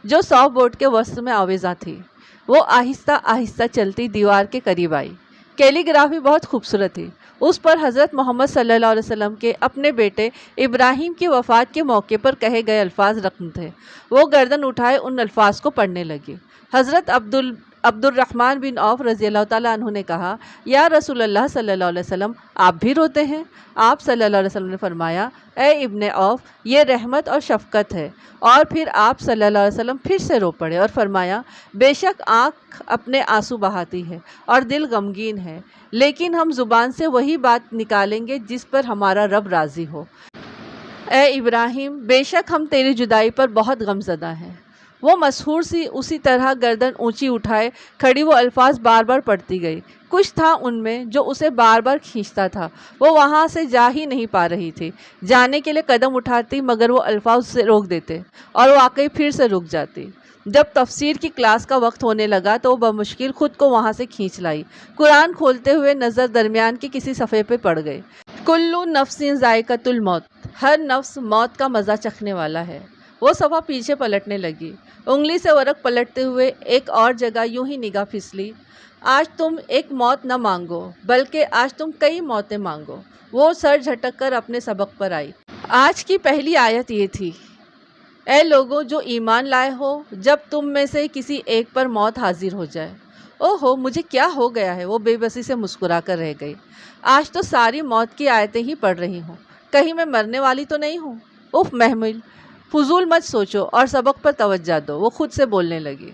जो सॉफ्ट बोर्ड के वस्त्र में आवेज़ा थी। वो आहिस्ता आहिस्ता चलती दीवार के करीब आई। कैलीग्राफी बहुत खूबसूरत थी। उस पर हज़रत मोहम्मद सल्लल्लाहु अलैहि वसल्लम के अपने बेटे इब्राहिम की वफ़ात के मौके पर कहे गए अल्फाज रकम थे। वो गर्दन उठाए उन अल्फाज को पढ़ने लगी। हज़रत عبدالرحمن بن عوف رضی اللہ تعالیٰ عنہ نے کہا، یا رسول اللہ صلی اللہ علیہ وسلم، آپ بھی روتے ہیں؟ آپ صلی اللہ علیہ وسلم نے فرمایا، اے ابن عوف، یہ رحمت اور شفقت ہے۔ اور پھر آپ صلی اللہ علیہ وسلم پھر سے رو پڑے اور فرمایا، بے شک آنکھ اپنے آنسو بہاتی ہے اور دل غمگین ہے، لیکن ہم زبان سے وہی بات نکالیں گے جس پر ہمارا رب راضی ہو۔ اے ابراہیم، بے شک ہم تیری جدائی پر بہت غمزدہ ہیں۔ وہ مسحور سی اسی طرح گردن اونچی اٹھائے کھڑی وہ الفاظ بار بار پڑھتی گئی۔ کچھ تھا ان میں جو اسے بار بار کھینچتا تھا، وہ وہاں سے جا ہی نہیں پا رہی تھی۔ جانے کے لیے قدم اٹھاتی مگر وہ الفاظ اسے روک دیتے اور وہ واقعی پھر سے رک جاتی۔ جب تفسیر کی کلاس کا وقت ہونے لگا تو وہ بمشکل خود کو وہاں سے کھینچ لائی۔ قرآن کھولتے ہوئے نظر درمیان کے کسی صفحے پہ پڑ گئی۔ کلو نفس ذائقۃ الموت، ہر نفس موت کا مزہ چکھنے والا ہے۔ وہ صفحہ پیچھے پلٹنے لگی، انگلی سے ورق پلٹتے ہوئے ایک اور جگہ یوں ہی نگاہ پھسلی۔ آج تم ایک موت نہ مانگو بلکہ آج تم کئی موتیں مانگو۔ وہ سر جھٹک کر اپنے سبق پر آئی۔ آج کی پہلی آیت یہ تھی، اے لوگوں جو ایمان لائے ہو، جب تم میں سے کسی ایک پر موت حاضر ہو جائے۔ او ہو، مجھے کیا ہو گیا ہے؟ وہ بے بسی سے مسکرا کر رہ گئی۔ آج تو ساری موت کی آیتیں ہی پڑھ رہی ہوں، کہیں میں مرنے والی تو نہیں ہوں؟ اف محمل، فضول مت سوچو اور سبق پر توجہ دو، وہ خود سے بولنے لگی۔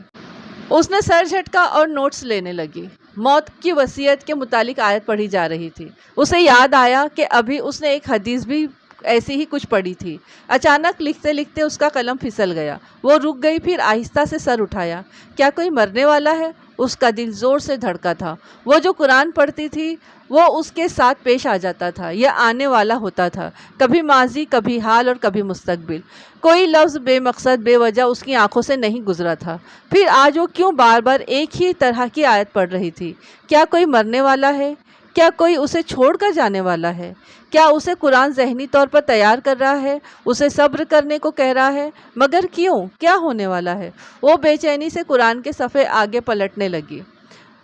اس نے سر جھٹکا اور نوٹس لینے لگی۔ موت کی وصیت کے متعلق آیت پڑھی جا رہی تھی۔ اسے یاد آیا کہ ابھی اس نے ایک حدیث بھی ایسی ہی کچھ پڑھی تھی۔ اچانک لکھتے لکھتے اس کا قلم پھسل گیا، وہ رک گئی، پھر آہستہ سے سر اٹھایا۔ کیا کوئی مرنے والا ہے؟ اس کا دل زور سے دھڑکا تھا۔ وہ جو قرآن پڑھتی تھی وہ اس کے ساتھ پیش آ جاتا تھا، یہ آنے والا ہوتا تھا، کبھی ماضی، کبھی حال اور کبھی مستقبل۔ کوئی لفظ بے مقصد بے وجہ اس کی آنکھوں سے نہیں گزرا تھا۔ پھر آج وہ کیوں بار بار ایک ہی طرح کی آیت پڑھ رہی تھی؟ کیا کوئی مرنے والا ہے؟ کیا کوئی اسے چھوڑ کر جانے والا ہے؟ کیا اسے قرآن ذہنی طور پر تیار کر رہا ہے، اسے صبر کرنے کو کہہ رہا ہے؟ مگر کیوں؟ کیا ہونے والا ہے؟ وہ بے چینی سے قرآن کے صفحے آگے پلٹنے لگی۔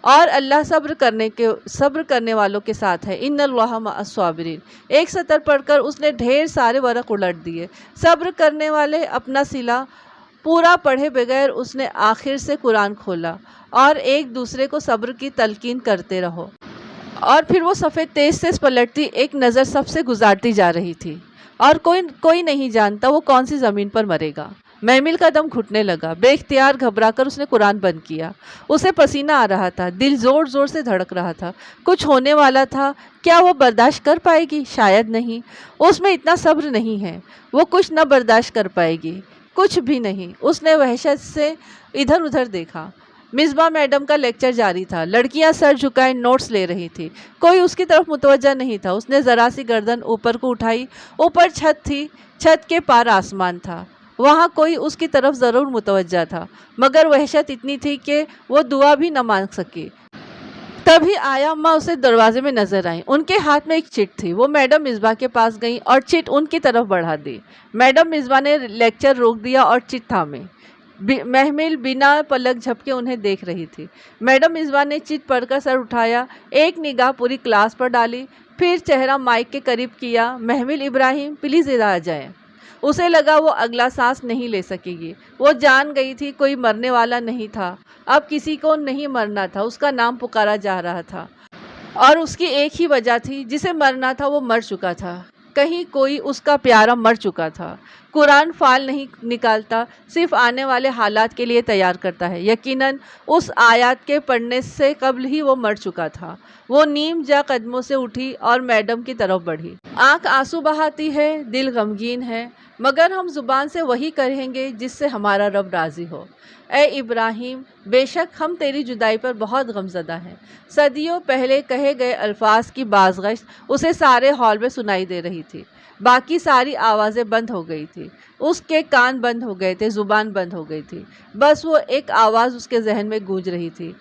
اور اللہ صبر کرنے والوں کے ساتھ ہے، ان اللہ مع الصابرین۔ ایک سطر پڑھ کر اس نے ڈھیر سارے ورق الٹ دیے۔ صبر کرنے والے اپنا صلہ پورا پڑھے بغیر اس نے آخر سے قرآن کھولا، اور ایک دوسرے کو صبر کی تلقین کرتے رہو۔ اور پھر وہ صفحے تیز تیز پلٹتی ایک نظر سب سے گزارتی جا رہی تھی، اور کوئی نہیں جانتا وہ کون سی زمین پر مرے گا۔ محمل کا دم گھٹنے لگا، بے اختیار گھبرا کر اس نے قرآن بند کیا۔ اسے پسینہ آ رہا تھا، دل زور زور سے دھڑک رہا تھا، کچھ ہونے والا تھا۔ کیا وہ برداشت کر پائے گی؟ شاید نہیں، اس میں اتنا صبر نہیں ہے، وہ کچھ نہ برداشت کر پائے گی، کچھ بھی نہیں۔ اس نے وحشت سے ادھر ادھر دیکھا۔ مصباح میڈم کا لیکچر جاری تھا، لڑکیاں سر جھکائے نوٹس لے رہی تھی، کوئی اس کی طرف متوجہ نہیں تھا۔ اس نے ذرا سی گردن اوپر کو اٹھائی، اوپر چھت تھی، چھت کے پار آسمان تھا، وہاں کوئی اس کی طرف ضرور متوجہ تھا، مگر وحشت اتنی تھی کہ وہ دعا بھی نہ مانگ سکی۔ تبھی آیا اماں اسے دروازے میں نظر آئیں، ان کے ہاتھ میں ایک چٹ تھی۔ وہ میڈم مصباح کے پاس گئیں اور چٹ ان کی طرف بڑھا دی۔ میڈم مصباح نے لیکچر روک دیا اور چٹ تھامے۔ محمل بنا پلک جھپکے انہیں دیکھ رہی تھی۔ میڈم مصباح نے چٹ پڑھ کر سر اٹھایا، ایک نگاہ پوری کلاس پر ڈالی، پھر چہرہ مائک کے قریب کیا۔ محمل ابراہیم، پلیز ادھر آ جائیں۔ اسے لگا وہ اگلا سانس نہیں لے سکے گی۔ وہ جان گئی تھی کوئی مرنے والا نہیں تھا، اب کسی کو نہیں مرنا تھا، اس کا نام پکارا جا رہا تھا، اور اس کی ایک ہی وجہ تھی، جسے مرنا تھا وہ مر چکا تھا، کہیں کوئی اس کا پیارا مر چکا تھا۔ قرآن فال نہیں نکالتا، صرف آنے والے حالات کے لیے تیار کرتا ہے۔ یقیناً اس آیات کے پڑھنے سے قبل ہی وہ مر چکا تھا۔ وہ نیم جا قدموں سے اٹھی اور میڈم کی طرف بڑھی۔ آنکھ آنسو بہاتی ہے، دل غمگین ہے، مگر ہم زبان سے وہی کہیں گے جس سے ہمارا رب راضی ہو۔ اے ابراہیم، بے شک ہم تیری جدائی پر بہت غمزدہ ہیں۔ صدیوں پہلے کہے گئے الفاظ کی بازگشت اسے سارے ہال میں سنائی دے رہی تھی، باقی ساری آوازیں بند ہو گئی تھی، اس کے کان بند ہو گئے تھے، زبان بند ہو گئی تھی، بس وہ ایک آواز اس کے ذہن میں گونج رہی تھی،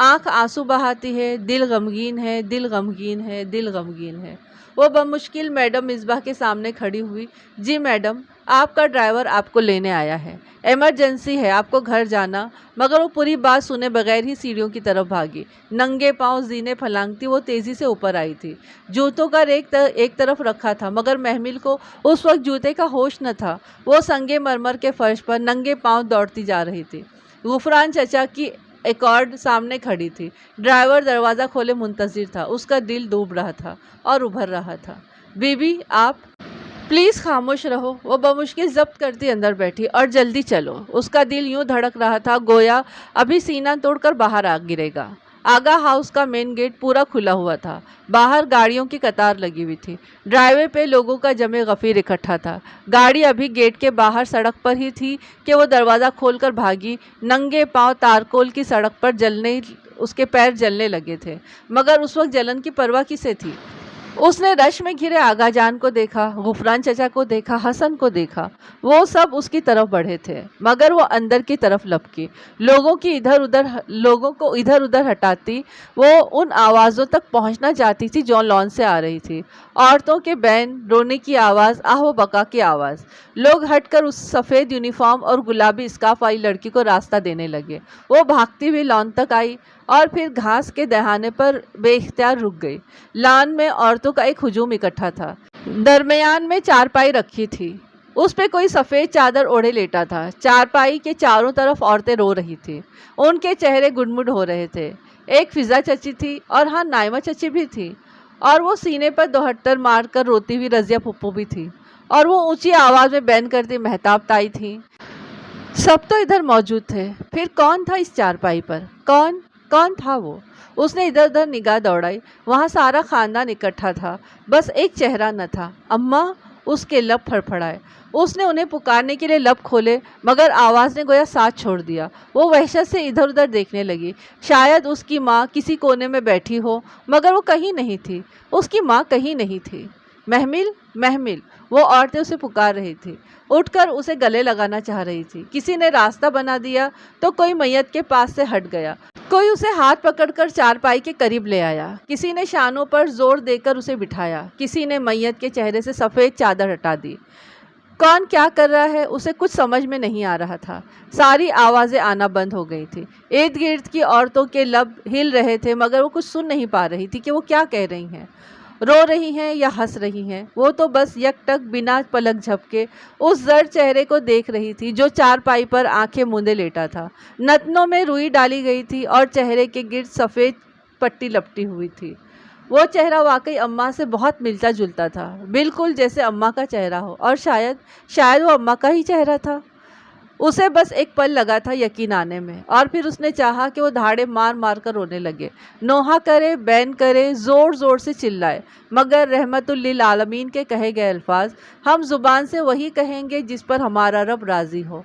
آنکھ آنسو بہاتی ہے، دل غمگین ہے، دل غمگین ہے، دل غمگین ہے۔ وہ بمشکل میڈم مصباح کے سامنے کھڑی ہوئی۔ جی میڈم، آپ کا ڈرائیور آپ کو لینے آیا ہے، ایمرجنسی ہے، آپ کو گھر جانا۔ مگر وہ پوری بات سنے بغیر ہی سیڑھیوں کی طرف بھاگی، ننگے پاؤں زینے پھلانگتی وہ تیزی سے اوپر آئی تھی۔ جوتوں کا ریک ایک طرف رکھا تھا، مگر محمل کو اس وقت جوتے کا ہوش نہ تھا۔ وہ سنگے مرمر کے فرش پر ننگے پاؤں دوڑتی جا رہی تھی۔ غفران چچا کی एकॉर्ड सामने खड़ी थी। ड्राइवर दरवाज़ा खोले मुंतज़िर था। उसका दिल डूब रहा था और उभर रहा था। बीबी आप प्लीज़ खामोश रहो। वो बमुश्किल ज़ब्त करती अंदर बैठी। और जल्दी चलो। उसका दिल यूं धड़क रहा था गोया अभी सीना तोड़कर बाहर आ गिरेगा। आगा हाउस का मेन गेट पूरा खुला हुआ था। बाहर गाड़ियों की कतार लगी हुई थी। ड्राइवे पे लोगों का जमे गफीर इकट्ठा था। गाड़ी अभी गेट के बाहर सड़क पर ही थी कि वो दरवाज़ा खोलकर भागी। नंगे पांव तारकोल की सड़क पर उसके पैर जलने लगे थे, मगर उस वक्त जलन की परवाह किसे थी। उसने रश में घिरे आगा जान को देखा, गुफरान चचा को देखा, हसन को देखा। वो सब उसकी तरफ बढ़े थे, मगर वो अंदर की तरफ लपकी। लोगों को इधर उधर हटाती वो उन आवाज़ों तक पहुंचना चाहती थी जो लॉन से आ रही थी। औरतों के बैन, रोने की आवाज़, आहो बका की आवाज़। लोग हटकर उस सफ़ेद यूनिफॉर्म और गुलाबी स्कार्फ वाली लड़की को रास्ता देने लगे। वो भागती हुई लॉन तक आई और फिर घास के दहाने पर बेइख्तियार रुक गई। लॉन में औरतों का एक हुजूम इकट्ठा था। दरमियान में चारपाई रखी थी, उस पे कोई सफ़ेद चादर ओढ़े लेटा था। चारपाई के चारों तरफ औरतें रो रही थी। उनके चेहरे गुडमुड हो रहे थे। एक फिज़ा चची थी और हाँ नाइमा चची भी थी, और वो सीने पर दोहट्टर मार कर रोती हुई रज़िया फुप्पू भी थी, और वो ऊंची आवाज़ में बैन करती महताब ताई थी। सब तो इधर मौजूद थे। फिर कौन था इस चारपाई पर? कौन था वो? उसने इधर उधर निगाह दौड़ाई। वहाँ सारा खानदान इकट्ठा था, बस एक चेहरा न था। अम्मा! उसके लब फड़फड़ाए। उसने उन्हें पुकारने के लिए लब खोले, मगर आवाज़ ने गोया साथ छोड़ दिया। वो वहशत से इधर उधर देखने लगी। शायद उसकी माँ किसी कोने में बैठी हो, मगर वो कहीं नहीं थी। उसकी माँ कहीं नहीं थी। महमिल, महमिल! वो औरतें उसे पुकार रही थी, उठकर उसे गले लगाना चाह रही थी। किसी ने रास्ता बना दिया तो कोई मैयत के पास से हट गया, कोई उसे हाथ पकड़कर चारपाई के करीब ले आया, किसी ने शानों पर जोर देकर उसे बिठाया, किसी ने मैयत के चेहरे से सफ़ेद चादर हटा दी। कौन क्या कर रहा है उसे कुछ समझ में नहीं आ रहा था। सारी आवाज़ें आना बंद हो गई थी। इर्द गिर्द की औरतों के लब हिल रहे थे, मगर वो कुछ सुन नहीं पा रही थी कि वो क्या कह रही हैं, रो रही हैं या हंस रही हैं। वो तो बस यकटक बिना पलक झपके उस जर्द चेहरे को देख रही थी जो चारपाई पर आंखें मूंदे लेटा था। नतनों में रुई डाली गई थी और चेहरे के गिर्द सफ़ेद पट्टी लपटी हुई थी। वो चेहरा वाकई अम्मा से बहुत मिलता जुलता था, बिल्कुल जैसे अम्मा का चेहरा हो, और शायद वो अम्मा का ही चेहरा था। उसे बस एक पल लगा था यकीन आने में, और फिर उसने चाहा कि वो धाड़े मार मार कर रोने लगे, नोहा करे, बैन करे, ज़ोर ज़ोर से चिल्लाए। मगर रहमतुल लिल आलमीन के कहे गए अल्फाज हम ज़ुबान से वही कहेंगे जिस पर हमारा रब राज़ी हो,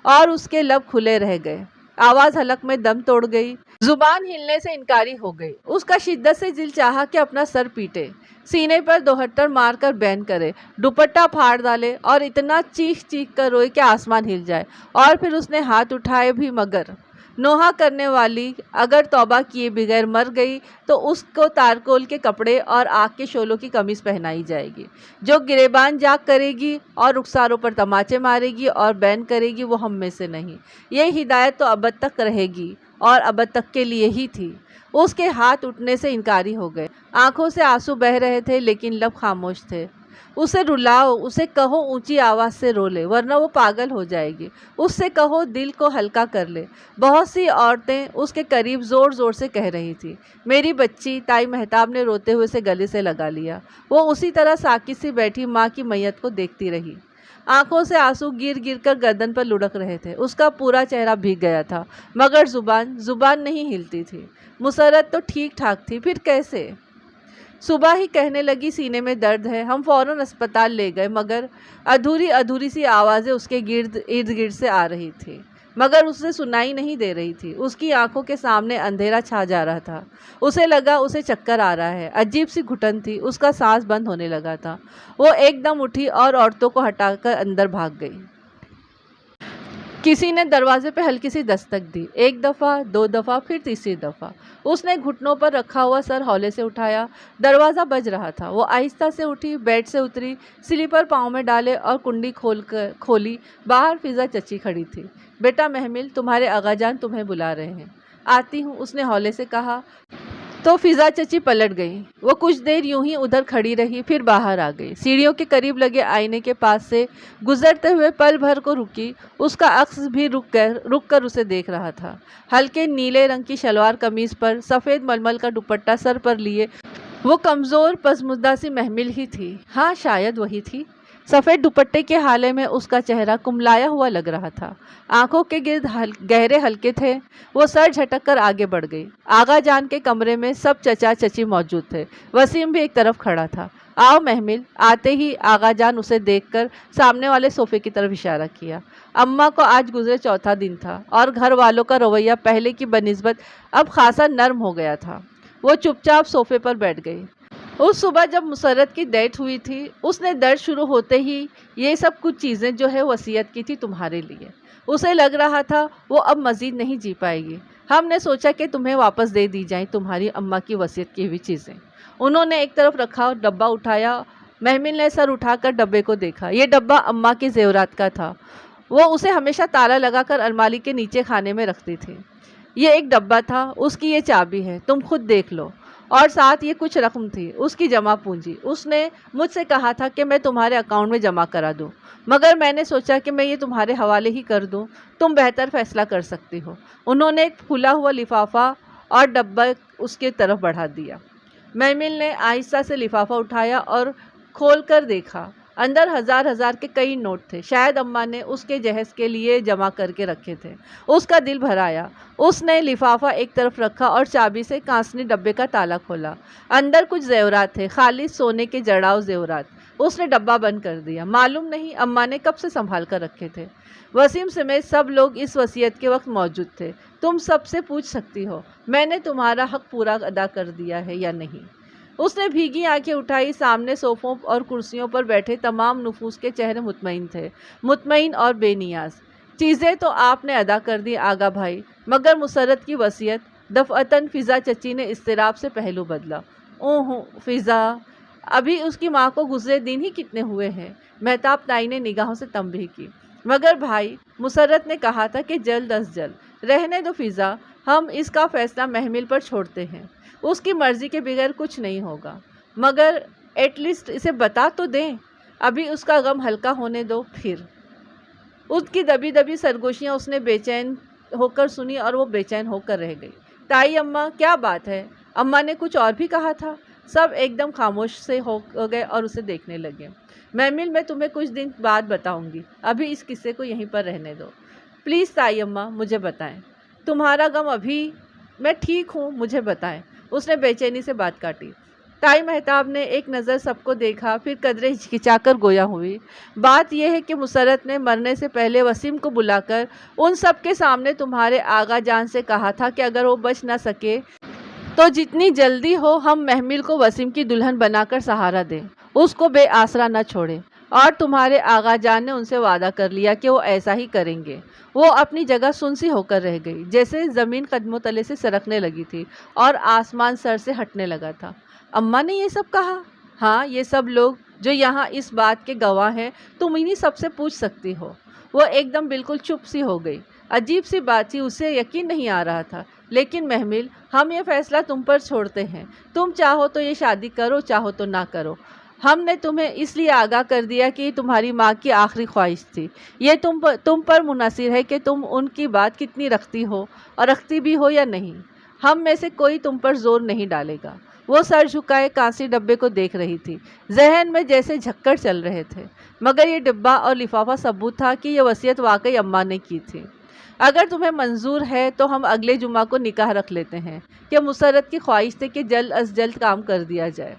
और उसके लब खुले रह गए। आवाज़ हलक में दम तोड़ गई, ज़ुबान हिलने से इनकारी हो गई। उसका शिद्दत से दिल चाहा कि अपना सर पीटे, सीने पर दोहट्टर मारकर बैन करे, दुपट्टा फाड़ डाले और इतना चीख चीख कर रोए कि आसमान हिल जाए। और फिर उसने हाथ उठाए भी, मगर नोहा करने वाली अगर तौबा किए बगैर मर गई तो उसको तारकोल के कपड़े और आग के शोलों की कमीज़ पहनाई जाएगी। जो गिरेबान जाग करेगी और रुखसारों पर तमाचे मारेगी और बैन करेगी, वो हम में से नहीं। ये हिदायत तो अबद तक रहेगी और अबद तक के लिए ही थी। उसके हाथ उठने से इनकारी हो गए। आंखों से आंसू बह रहे थे, लेकिन लब खामोश थे। उसे रुलाओ, उसे कहो ऊंची आवाज़ से रो ले, वरना वो पागल हो जाएगी। उससे कहो दिल को हल्का कर ले। बहुत सी औरतें उसके करीब ज़ोर ज़ोर से कह रही थी, मेरी बच्ची। ताई महताब ने रोते हुए उसे गले से लगा लिया। वो उसी तरह साकित सी बैठी माँ की मैयत को देखती रही। आंखों से आंसू गिर कर गर्दन पर लुढ़क रहे थे। उसका पूरा चेहरा भीग गया था, मगर जुबान नहीं हिलती थी। मुसरत तो ठीक ठाक थी, फिर कैसे? सुबह ही कहने लगी, सीने में दर्द है, हम फ़ौरन अस्पताल ले गए। मगर अधूरी सी आवाज़ें उसके इर्द गिर्द से आ रही थी, मगर उसे सुनाई नहीं दे रही थी। उसकी आंखों के सामने अंधेरा छा जा रहा था। उसे लगा उसे चक्कर आ रहा है। अजीब सी घुटन थी, उसका सांस बंद होने लगा था। वो एकदम उठी और औरतों को हटाकर अंदर भाग गई। किसी ने दरवाजे पे हल्की सी दस्तक दी, एक दफ़ा, दो दफ़ा, फिर तीसरी दफ़ा। उसने घुटनों पर रखा हुआ सर हौले से उठाया। दरवाज़ा बज रहा था। वो आहिस्ता से उठी, बेड से उतरी, स्लीपर पाँव में डाले और कुंडी खोली। बाहर फिज़ा चची खड़ी थी। बेटा महमिल, तुम्हारे आगाजान तुम्हें बुला रहे हैं। आती हूँ, उसने हौले से कहा। तो फिजा चची पलट गई। वो कुछ देर यूं ही उधर खड़ी रही, फिर बाहर आ गई। सीढ़ियों के करीब लगे आईने के पास से गुजरते हुए पल भर को रुकी। उसका अक्स भी रुक कर उसे देख रहा था। हल्के नीले रंग की शलवार कमीज पर सफ़ेद मलमल का दुपट्टा सर पर लिए वो कमज़ोर पसमुद्दा सी महमिल ही थी। हाँ, शायद वही थी। सफ़ेद दुपट्टे के हाले में उसका चेहरा कुमलाया हुआ लग रहा था। आंखों के गिर्द गहरे हल्के थे। वो सर झटक कर आगे बढ़ गई। आगा जान के कमरे में सब चचा चची मौजूद थे। वसीम भी एक तरफ खड़ा था। आओ महमिल। आते ही आगा जान उसे देखकर सामने वाले सोफे की तरफ इशारा किया। अम्मा को आज गुजरे चौथा दिन था और घर वालों का रवैया पहले की बनिस्बत अब खासा नर्म हो गया था। वो चुपचाप सोफे पर बैठ गई। उस सुबह जब मुसर्रत की डेथ हुई थी, उसने दर्द शुरू होते ही ये सब कुछ चीज़ें जो है वसीयत की थी तुम्हारे लिए। उसे लग रहा था वो अब मज़ीद नहीं जी पाएगी। हमने सोचा कि तुम्हें वापस दे दी जाए तुम्हारी अम्मा की वसीयत की हुई चीज़ें। उन्होंने एक तरफ रखा डब्बा उठाया। महमिल ने सर उठाकर डब्बे को देखा। ये डब्बा अम्मा के जेवरात का था। वो उसे हमेशा ताला लगाकर अलमारी के नीचे खाने में रखती थी। ये एक डब्बा था, उसकी ये चाबी है, तुम खुद देख लो। और साथ ये कुछ रकम थी, उसकी जमा पूंजी। उसने मुझसे कहा था कि मैं तुम्हारे अकाउंट में जमा करा दूं, मगर मैंने सोचा कि मैं ये तुम्हारे हवाले ही कर दूं, तुम बेहतर फैसला कर सकती हो। उन्होंने एक फुला हुआ लिफाफा और डब्बा उसके तरफ बढ़ा दिया। महमिल ने आहिस्ता से लिफाफा उठाया और खोल कर देखा। अंदर हजार हजार के कई नोट थे। शायद अम्मा ने उसके जहेज के लिए जमा करके रखे थे। उसका दिल भर आया। उसने लिफाफा एक तरफ रखा और चाबी से कांसनी डब्बे का ताला खोला। अंदर कुछ जेवरात थे, खालिस सोने के जड़ाऊ जेवरात। उसने डब्बा बंद कर दिया। मालूम नहीं अम्मा ने कब से संभाल कर रखे थे। वसीम समेत सब लोग इस वसीयत के वक्त मौजूद थे। तुम सबसे पूछ सकती हो मैंने तुम्हारा हक पूरा अदा कर दिया है या नहीं। उसने भीगी आंखें उठाई। सामने सोफों और कुर्सियों पर बैठे तमाम नुफूस के चेहरे मुतमईन थे, मुतमईन और बेनियाज। चीज़ें तो आपने अदा कर दी आगा भाई, मगर मुसर्रत की वसीयत। दफ़अतन फ़िज़ा चची ने इस्तिराब से पहलू बदला। ओह फ़िज़ा, अभी उसकी माँ को गुजरे दिन ही कितने हुए हैं। मेहताब ताई ने निगाहों से तंबीह की। मगर भाई, मुसर्रत ने कहा था कि जल्द अज जल्द। रहने दो फ़िज़ा, हम इसका फ़ैसला महमिल पर छोड़ते हैं। उसकी मर्ज़ी के बगैर कुछ नहीं होगा, मगर एटलीस्ट इसे बता तो दें। अभी उसका गम हल्का होने दो। फिर उसकी दबी दबी सरगोशियाँ उसने बेचैन होकर सुनी और वो बेचैन होकर रह गई। ताई अम्मा, क्या बात है? अम्मा ने कुछ और भी कहा था? सब एकदम खामोश से हो गए और उसे देखने लगे। महमिल, मैं तुम्हें कुछ दिन बाद बताऊंगी, अभी इस किस्से को यहीं पर रहने दो। प्लीज़ ताई अम्मा, मुझे बताएं। तुम्हारा गम अभी? मैं ठीक हूँ, मुझे बताएं। उसने बेचैनी से बात काटी। ताई मेहताब ने एक नज़र सबको देखा, फिर कदरे हिचकिचाकर गोया हुई। बात यह है कि मुसर्रत ने मरने से पहले वसीम को बुलाकर उन सब के सामने तुम्हारे आगा जान से कहा था कि अगर वो बच ना सके तो जितनी जल्दी हो हम महमिल को वसीम की दुल्हन बनाकर सहारा दें, उसको बेआसरा न छोड़ें। और तुम्हारे आगा जान ने उनसे वादा कर लिया कि वो ऐसा ही करेंगे। वो अपनी जगह सुनसी होकर रह गई, जैसे ज़मीन कदमों तले से सरकने लगी थी और आसमान सर से हटने लगा था। अम्मा ने ये सब कहा? हाँ, ये सब लोग जो यहाँ इस बात के गवाह हैं, तुम इन्हीं सबसे पूछ सकती हो। वो एकदम बिल्कुल चुप सी हो गई। अजीब सी बात थी, उसे यकीन नहीं आ रहा था। लेकिन महमिल, हम ये फैसला तुम पर छोड़ते हैं। तुम चाहो तो ये शादी करो, चाहो तो ना करो। हमने तुम्हें इसलिए आगाह कर दिया कि तुम्हारी माँ की आखिरी ख्वाहिश थी। ये तुम पर मुनहसिर है कि तुम उनकी बात कितनी रखती हो और रखती भी हो या नहीं। हम में से कोई तुम पर जोर नहीं डालेगा। वो सर झुकाए कांसी डब्बे को देख रही थी। जहन में जैसे झक्कड़ चल रहे थे, मगर ये डिब्बा और लिफाफा सबूत था कि ये वसीयत वाकई अम्मा ने की थी। अगर तुम्हें मंजूर है तो हम अगले जुमा को निकाह रख लेते हैं कि मुसर्रत की ख्वाहिश थी कि जल्द अज जल्द काम कर दिया जाए।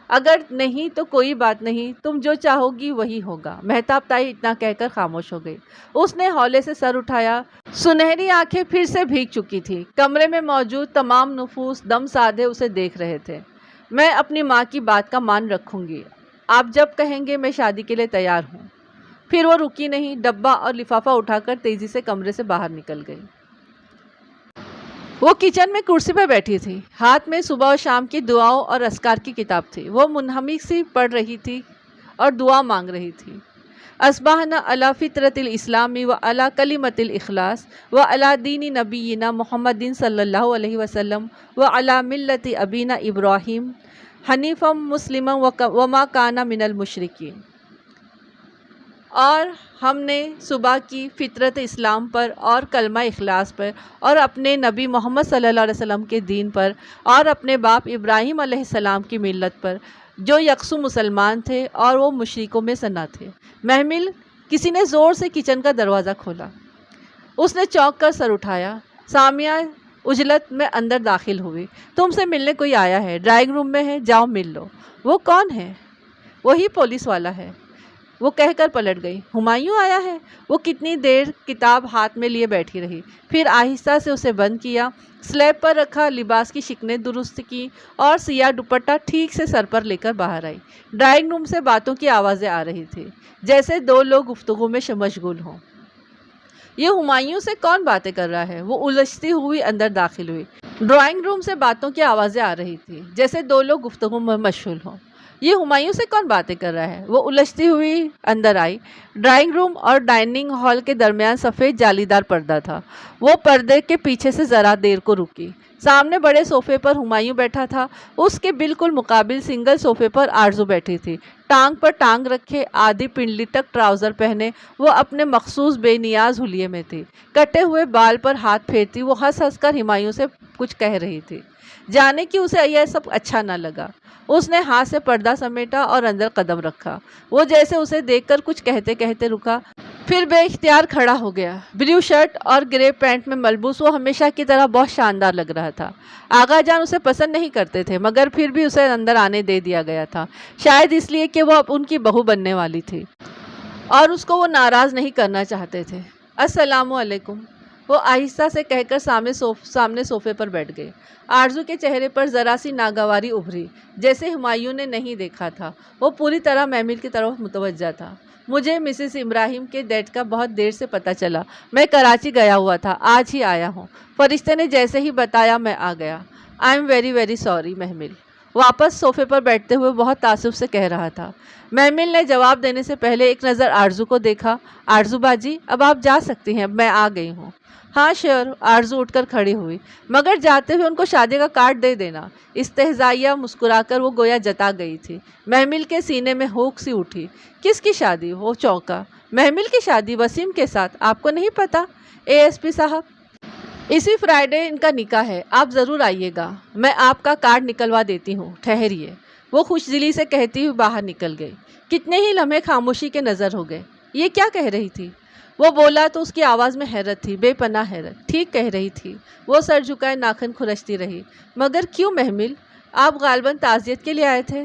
अगर नहीं तो कोई बात नहीं, तुम जो चाहोगी वही होगा। मेहताब ताई इतना कहकर खामोश हो गई। उसने हौले से सर उठाया। सुनहरी आंखें फिर से भीग चुकी थी। कमरे में मौजूद तमाम नुफूस दम साधे उसे देख रहे थे। मैं अपनी माँ की बात का मान रखूंगी। आप जब कहेंगे मैं शादी के लिए तैयार हूँ। फिर वो रुकी नहीं, डब्बा और लिफाफा उठाकर तेजी से कमरे से बाहर निकल गई। वो किचन में कुर्सी पर बैठी थी। हाथ में सुबह और शाम की दुआओं और अस्कार की किताब थी। वो मुनहमिक सी पढ़ रही थी और दुआ मांग रही थी। असबाहना अला फितरतिल इस्लामी व अला कलिमतिल इखलास व अला दीनी नबीना मुहम्मदिन सल्लल्लाहु अलैहि वसल्लम व अला मिल्लति अबीना इब्राहिम हनीफम मुस्लिमम व मा काना मिनल मुशरिकीन। और हमने सुबह की फितरत इस्लाम पर और कलमा इखलास पर और अपने नबी मोहम्मद सल्लल्लाहु अलैहि वसल्लम के दीन पर और अपने बाप इब्राहिम अलैहिस्सलाम की मिल्लत पर, जो यकसु मुसलमान थे और वो मुशरिकों में सना थे। महमिल, किसी ने ज़ोर से किचन का दरवाज़ा खोला। उसने चौंक कर सर उठाया। सामिया उजलत में अंदर दाखिल हुई। तुमसे मिलने कोई आया है, ड्राइंग रूम में है, जाओ मिल लो। वो कौन है? वही पुलिस वाला है, वो कहकर पलट गई। हुमायूं आया है? वो कितनी देर किताब हाथ में लिए बैठी रही, फिर आहिस्ता से उसे बंद किया, स्लैब पर रखा लिबास की शिकनें दुरुस्त की और सियाह दुपट्टा ठीक से सर पर लेकर बाहर आई। ड्राइंग रूम से बातों की आवाज़ें आ रही थी, जैसे दो लोग गुफ्तगू में मशगूल हों। ये हुमायूं से कौन बातें कर रहा है? वो उलझती हुई अंदर दाखिल हुई। ड्राइंग रूम से बातों की आवाज़ें आ रही थी, जैसे दो लोग गुफ्तगू में मशगूल हों। ये हुमायूं से कौन बातें कर रहा है? वो उलझती हुई अंदर आई। ड्राइंग रूम और डाइनिंग हॉल के दरमियान सफ़ेद जालीदार पर्दा था। वो पर्दे के पीछे से ज़रा देर को रुकी। सामने बड़े सोफ़े पर हुमायूं बैठा था। उसके बिल्कुल मुकाबिल सिंगल सोफ़े पर आरज़ू बैठी थी, टांग पर टांग रखे, आधी पिंडली तक ट्राउज़र पहने वो अपने मखसूस बेनियाज हुलिये में थी। कटे हुए बाल पर हाथ फेरती वो हंस हंस कर हुमायूं से कुछ कह रही थी। जाने कि उसे यह सब अच्छा न लगा। उसने हाथ से पर्दा समेटा और अंदर कदम रखा। वो जैसे उसे देखकर कुछ कहते कहते रुका, फिर बेइख्तियार खड़ा हो गया। ब्लू शर्ट और ग्रे पैंट में मलबूस वो हमेशा की तरह बहुत शानदार लग रहा था। आगा जान उसे पसंद नहीं करते थे, मगर फिर भी उसे अंदर आने दे दिया गया था, शायद इसलिए कि वो अब उनकी बहू बनने वाली थी और उसको वो नाराज़ नहीं करना चाहते थे। अस्सलामु अलैकुम, वो आहिस्ता से कहकर सामने सोफे पर बैठ गए। आरजू के चेहरे पर ज़रा सी नागवारी उभरी, जैसे हुमायूं ने नहीं देखा था। वो पूरी तरह महमिल की तरफ मुतवज्जा था। मुझे मिसेस इब्राहिम के डेथ का बहुत देर से पता चला। मैं कराची गया हुआ था, आज ही आया हूँ। फरिश्ते ने जैसे ही बताया मैं आ गया। I am very very sorry. महमिल वापस सोफे पर बैठते हुए बहुत तासुब से कह रहा था। महमिल ने जवाब देने से पहले एक नज़र आरजू को देखा। आरजू बाजी, अब आप जा सकती हैं, मैं आ गई हूँ। हाँ श्योर। आरजू उठकर खड़ी हुई, मगर जाते हुए उनको शादी का कार्ड दे देना। इस्तेहज़ाइया मुस्कुराकर वो गोया जता गई थी। महमिल के सीने में हुक सी उठी। किसकी शादी? वो चौंका। महमिल की शादी वसीम के साथ, आपको नहीं पता? एएसपी साहब, इसी फ्राइडे इनका निकाह है, आप ज़रूर आइएगा। मैं आपका कार्ड निकलवा देती हूँ, ठहरिए। वो खुशदिली से कहती हुई बाहर निकल गई। कितने ही लम्हे खामोशी के नज़र हो गए। ये क्या कह रही थी? वो बोला तो उसकी आवाज़ में हैरत थी, बेपनाह हैरत। ठीक कह रही थी। वो सर झुकाए नाखन खुरचती रही। मगर क्यों महमिल? आप गालबन ताज़ियत के लिए आए थे।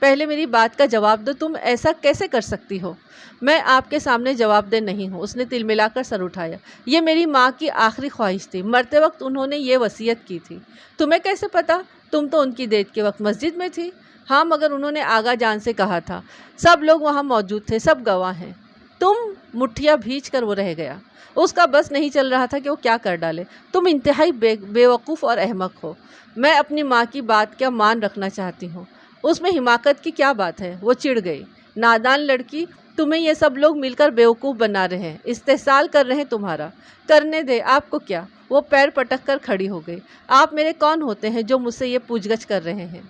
पहले मेरी बात का जवाब दो, तुम ऐसा कैसे कर सकती हो? मैं आपके सामने जवाबदेह नहीं हूँ। उसने तिलमिलाकर सर उठाया। ये मेरी माँ की आखिरी ख्वाहिश थी, मरते वक्त उन्होंने ये वसीयत की थी। तुम्हें कैसे पता? तुम तो उनकी डेथ के वक्त मस्जिद में थी। हाँ, मगर उन्होंने आगा जान से कहा था। सब लोग वहाँ मौजूद थे, सब गवाह हैं। तुम? मुठ्ठियाँ भींच कर वो रह गया। उसका बस नहीं चल रहा था कि वो क्या कर डाले। तुम इंतहाई बेवकूफ़ और अहमक हो। मैं अपनी माँ की बात क्या मान रखना चाहती हूँ, उसमें हिमाकत की क्या बात है? वो चिढ़ गई। नादान लड़की, तुम्हें ये सब लोग मिलकर बेवकूफ़ बना रहे हैं, इस्तेहसाल कर रहे हैं तुम्हारा। करने दे, आपको क्या? वो पैर पटक कर खड़ी हो गई। आप मेरे कौन होते हैं जो मुझसे ये पूछगछ कर रहे हैं?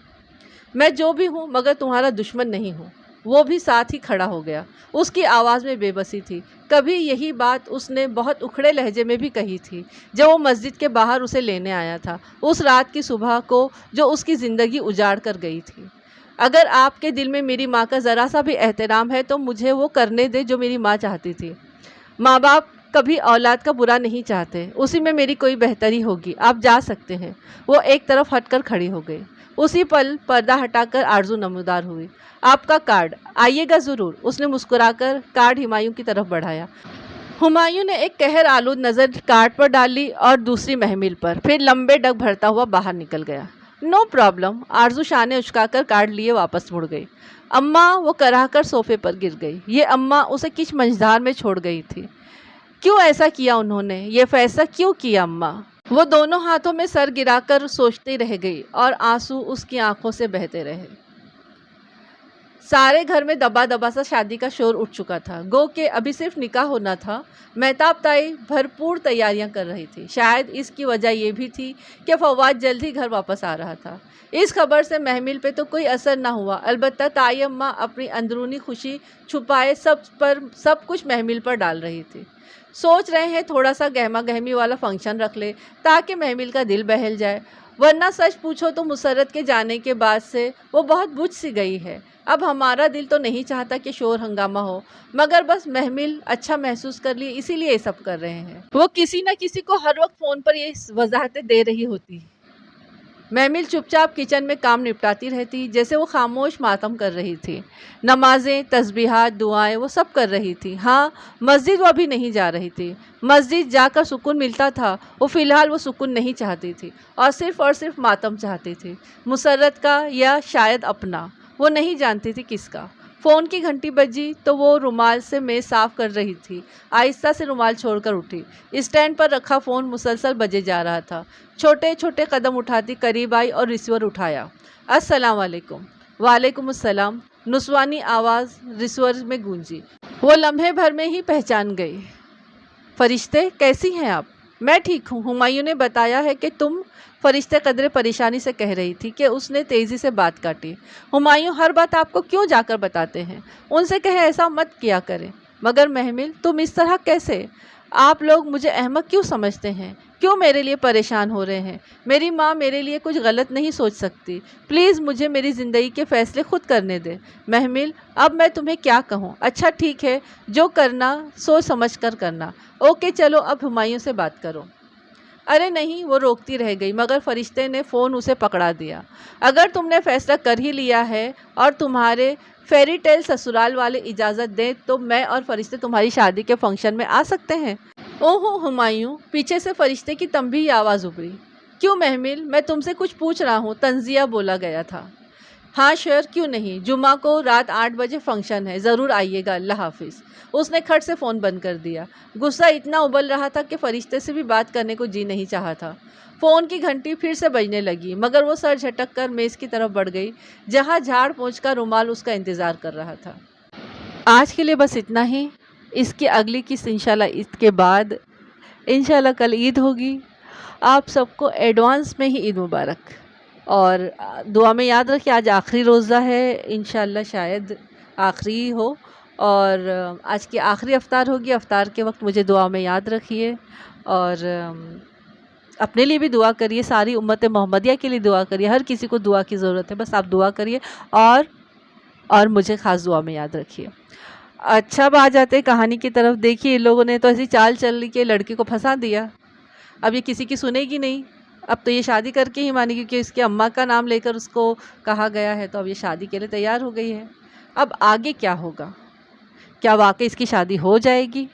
मैं जो भी हूँ, मगर तुम्हारा दुश्मन नहीं हूँ। वो भी साथ ही खड़ा हो गया। उसकी आवाज़ में बेबसी थी। कभी यही बात उसने बहुत उखड़े लहजे में भी कही थी, जब वो मस्जिद के बाहर उसे लेने आया था, उस रात की सुबह को जो उसकी ज़िंदगी उजाड़ कर गई थी। अगर आपके दिल में मेरी माँ का ज़रा सा भी एहतराम है तो मुझे वो करने दे जो मेरी माँ चाहती थी। माँ बाप कभी औलाद का बुरा नहीं चाहते, उसी में मेरी कोई बेहतरी होगी। आप जा सकते हैं। वो एक तरफ हटकर खड़ी हो गई। उसी पल पर्दा हटाकर आरजू नमूदार हुई। आपका कार्ड, आइएगा ज़रूर। उसने मुस्कुराकर कार्ड हुमायूं की तरफ बढ़ाया। हुमायूं ने एक कहर आलूद नज़र कार्ड पर डाली और दूसरी महमिल पर, फिर लंबे डग भरता हुआ बाहर निकल गया। No problem. आरजू शाने उचकाकर कार्ड लिए वापस मुड़ गई। अम्मा, वो कराहकर सोफे पर गिर गई। ये अम्मा उसे किस मंझधार में छोड़ गई थी? क्यों ऐसा किया उन्होंने? ये फैसला क्यों किया अम्मा? वो दोनों हाथों में सर गिराकर सोचती रह गई और आंसू उसकी आंखों से बहते रहे। سارے گھر میں دبا دبا سا شادی کا شور اٹھ چکا تھا، گو کہ ابھی صرف نکاح ہونا تھا۔ مہتاب تائی بھرپور تیاریاں کر رہی تھی، شاید اس کی وجہ یہ بھی تھی کہ فواد جلد ہی گھر واپس آ رہا تھا۔ اس خبر سے محمل پہ تو کوئی اثر نہ ہوا، البتہ تائی اماں اپنی اندرونی خوشی چھپائے سب کچھ محمل پر ڈال رہی تھی۔ سوچ رہے ہیں تھوڑا سا گہما گہمی والا فنکشن رکھ لے تاکہ محمل کا دل بہل جائے، ورنہ سچ پوچھو تو مسرت کے جانے کے بعد سے وہ بہت بجھ سی گئی ہے۔ اب ہمارا دل تو نہیں چاہتا کہ شور ہنگامہ ہو، مگر بس محمل اچھا محسوس کر لی اسی لیے یہ سب کر رہے ہیں۔ وہ کسی نہ کسی کو ہر وقت فون پر یہ وضاحتیں دے رہی ہوتی۔ محمل چپ چاپ کچن میں کام نپٹاتی رہتی، جیسے وہ خاموش ماتم کر رہی تھی۔ نمازیں، تسبیحات، دعائیں وہ سب کر رہی تھی۔ ہاں، مسجد وہ ابھی نہیں جا رہی تھی۔ مسجد جا کر سکون ملتا تھا، وہ فی الحال وہ سکون نہیں چاہتی تھی اور صرف ماتم چاہتی تھی، مسرت کا یا شاید اپنا، وہ نہیں جانتی تھی کس کا۔ فون کی گھنٹی بجی تو وہ رومال سے میز صاف کر رہی تھی، آہستہ سے رومال چھوڑ کر اٹھی۔ اسٹینڈ پر رکھا فون مسلسل بجے جا رہا تھا۔ چھوٹے چھوٹے قدم اٹھاتی قریب آئی اور ریسیور اٹھایا۔ السلام علیکم۔ وعلیکم السلام۔ نسوانی آواز ریسیور میں گونجی۔ وہ لمحے بھر میں ہی پہچان گئی۔ فرشتے، کیسی ہیں آپ؟ میں ٹھیک ہوں، ہمایوں نے بتایا ہے کہ تم۔ فرشتے قدرے پریشانی سے کہہ رہی تھی کہ اس نے تیزی سے بات کاٹی۔ ہمایوں ہر بات آپ کو کیوں جا کر بتاتے ہیں؟ ان سے کہیں ایسا مت کیا کریں۔ مگر محمل، تم اس طرح کیسے؟ آپ لوگ مجھے احمق کیوں سمجھتے ہیں؟ کیوں میرے لیے پریشان ہو رہے ہیں؟ میری ماں میرے لیے کچھ غلط نہیں سوچ سکتی۔ پلیز مجھے میری زندگی کے فیصلے خود کرنے دیں۔ محمل، اب میں تمہیں کیا کہوں؟ اچھا ٹھیک ہے، جو کرنا سوچ سمجھ کر کرنا۔ اوکے چلو اب ہمایوں سے بات کرو۔ ارے نہیں، وہ روکتی رہ گئی، مگر فرشتے نے فون اسے پکڑا دیا۔ اگر تم نے فیصلہ کر ہی لیا ہے اور تمہارے فیری ٹیل سسرال والے اجازت دیں تو میں اور فرشتے تمہاری شادی کے فنکشن میں آ سکتے ہیں۔ اوہو ہمایوں، پیچھے سے فرشتے کی تنبیہی آواز ابھری۔ کیوں محمل، میں تم سے کچھ پوچھ رہا ہوں، طنزیہ بولا گیا تھا۔ ہاں شیور، کیوں نہیں، جمعہ کو رات 8 بجے فنکشن ہے، ضرور آئیے گا، اللہ حافظ۔ اس نے کھٹ سے فون بند کر دیا۔ غصہ اتنا ابل رہا تھا کہ فرشتے سے بھی بات کرنے کو جی نہیں چاہا تھا۔ فون کی گھنٹی پھر سے بجنے لگی، مگر وہ سر جھٹک کر میز کی طرف بڑھ گئی، جہاں جھاڑ پونچھ کا رومال اس کا انتظار کر رہا تھا۔ آج کے لیے بس اتنا ہی۔ اس کی اگلی قسط انشاءاللہ عید کے بعد، انشاءاللہ کل عید ہوگی۔ آپ سب کو ایڈوانس میں ہی عید مبارک، اور دعا میں یاد رکھیے آج آخری روزہ ہے، انشاءاللہ شاید آخری ہو، اور آج کی آخری افطار ہوگی۔ افطار کے وقت مجھے دعا میں یاد رکھیے، اور اپنے لیے بھی دعا کریے، ساری امت محمدیہ کے لیے دعا کریے، ہر کسی کو دعا کی ضرورت ہے، بس آپ دعا کریے اور مجھے خاص دعا میں یاد رکھیے۔ اچھا، اب آ جاتے کہانی کی طرف۔ دیکھیے ان لوگوں نے تو ایسی چال چل لی کہ لڑکی کو پھنسا دیا، اب یہ کسی کی سنے گی نہیں، اب تو یہ شادی کر کے ہی مانے گی، کیونکہ اس کے اماں کا نام لے کر اس کو کہا گیا ہے، تو اب یہ شادی کے لیے تیار ہو گئی ہے۔ اب آگے کیا ہوگا؟ کیا واقعی اس کی شادی ہو جائے گی،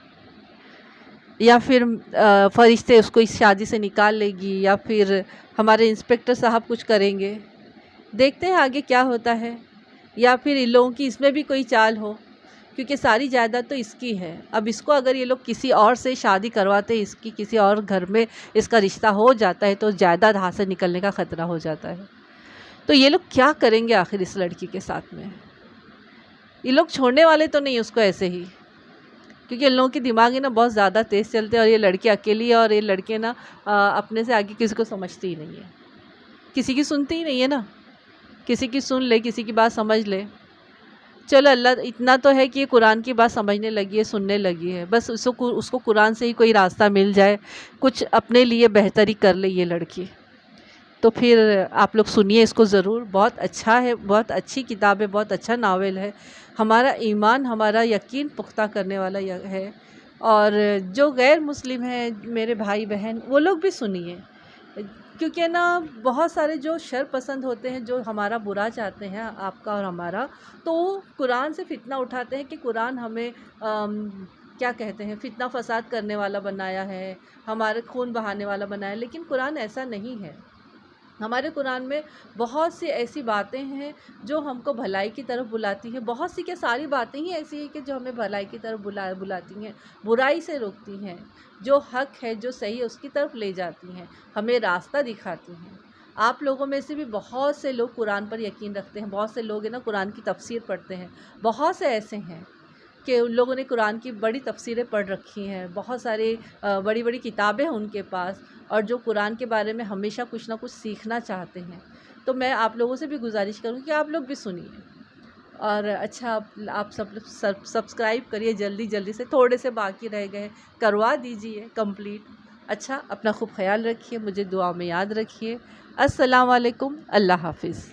یا پھر فرشتے اس کو اس شادی سے نکال لے گی، یا پھر ہمارے انسپیکٹر صاحب کچھ کریں گے؟ دیکھتے ہیں آگے کیا ہوتا ہے، یا پھر ان لوگوں کی اس میں بھی کوئی چال ہو، کیونکہ ساری جائیداد تو اس کی ہے۔ اب اس کو اگر یہ لوگ کسی اور سے شادی کرواتے، اس کی کسی اور گھر میں اس کا رشتہ ہو جاتا ہے، تو جائیداد ہاتھ سے نکلنے کا خطرہ ہو جاتا ہے۔ تو یہ لوگ کیا کریں گے آخر اس لڑکی کے ساتھ میں؟ یہ لوگ چھوڑنے والے تو نہیں اس کو ایسے ہی، کیونکہ ان لوگوں کی دماغ نا بہت زیادہ تیز چلتے ہیں، اور یہ لڑکی اکیلی ہے، اور یہ لڑکے نا اپنے سے آگے کسی کو سمجھتی ہی نہیں ہے، کسی کی سنتی ہی نہیں ہے نا، کسی کی سن لے، کسی کی بات سمجھ لے۔ چلو اللہ اتنا تو ہے کہ یہ قرآن کی بات سمجھنے لگی ہے، سننے لگی ہے، بس اس کو قرآن سے ہی کوئی راستہ مل جائے، کچھ اپنے لیے بہتری کر لے یہ لڑکی، تو پھر آپ لوگ سنیے اس کو ضرور۔ بہت اچھا ہے، بہت اچھی کتاب ہے، بہت اچھا ناول ہے، ہمارا ایمان، ہمارا یقین پختہ کرنے والا ہے، اور جو غیر مسلم ہیں میرے بھائی بہن، وہ لوگ بھی سنیے، کیونکہ نا بہت سارے جو شر پسند ہوتے ہیں، جو ہمارا برا چاہتے ہیں آپ کا اور ہمارا، تو وہ قرآن سے فتنہ اٹھاتے ہیں کہ قرآن ہمیں کیا کہتے ہیں، فتنہ فساد کرنے والا بنایا ہے، ہمارے خون بہانے والا بنایا ہے، لیکن قرآن ایسا نہیں ہے۔ ہمارے قرآن میں بہت سی ایسی باتیں ہیں جو ہم کو بھلائی کی طرف بلاتی ہیں، بہت سی کیا ساری باتیں ہی ایسی ہیں کہ جو ہمیں بھلائی کی طرف بلاتی ہیں، برائی سے روکتی ہیں، جو حق ہے، جو صحیح ہے اس کی طرف لے جاتی ہیں، ہمیں راستہ دکھاتی ہیں۔ آپ لوگوں میں سے بھی بہت سے لوگ قرآن پر یقین رکھتے ہیں، بہت سے لوگ نا قرآن کی تفسیر پڑھتے ہیں، بہت سے ایسے ہیں کہ ان لوگوں نے قرآن کی بڑی تفسیریں پڑھ رکھی ہیں، بہت ساری بڑی بڑی کتابیں ہیں ان کے پاس، اور جو قرآن کے بارے میں ہمیشہ کچھ نہ کچھ سیکھنا چاہتے ہیں۔ تو میں آپ لوگوں سے بھی گزارش کروں کہ آپ لوگ بھی سنیے، اور اچھا آپ سب سبسکرائب کریے جلدی جلدی سے، تھوڑے سے باقی رہ گئے کروا دیجئے کمپلیٹ۔ اچھا، اپنا خوب خیال رکھیے، مجھے دعا میں یاد رکھیے۔ السلام علیکم، اللہ حافظ۔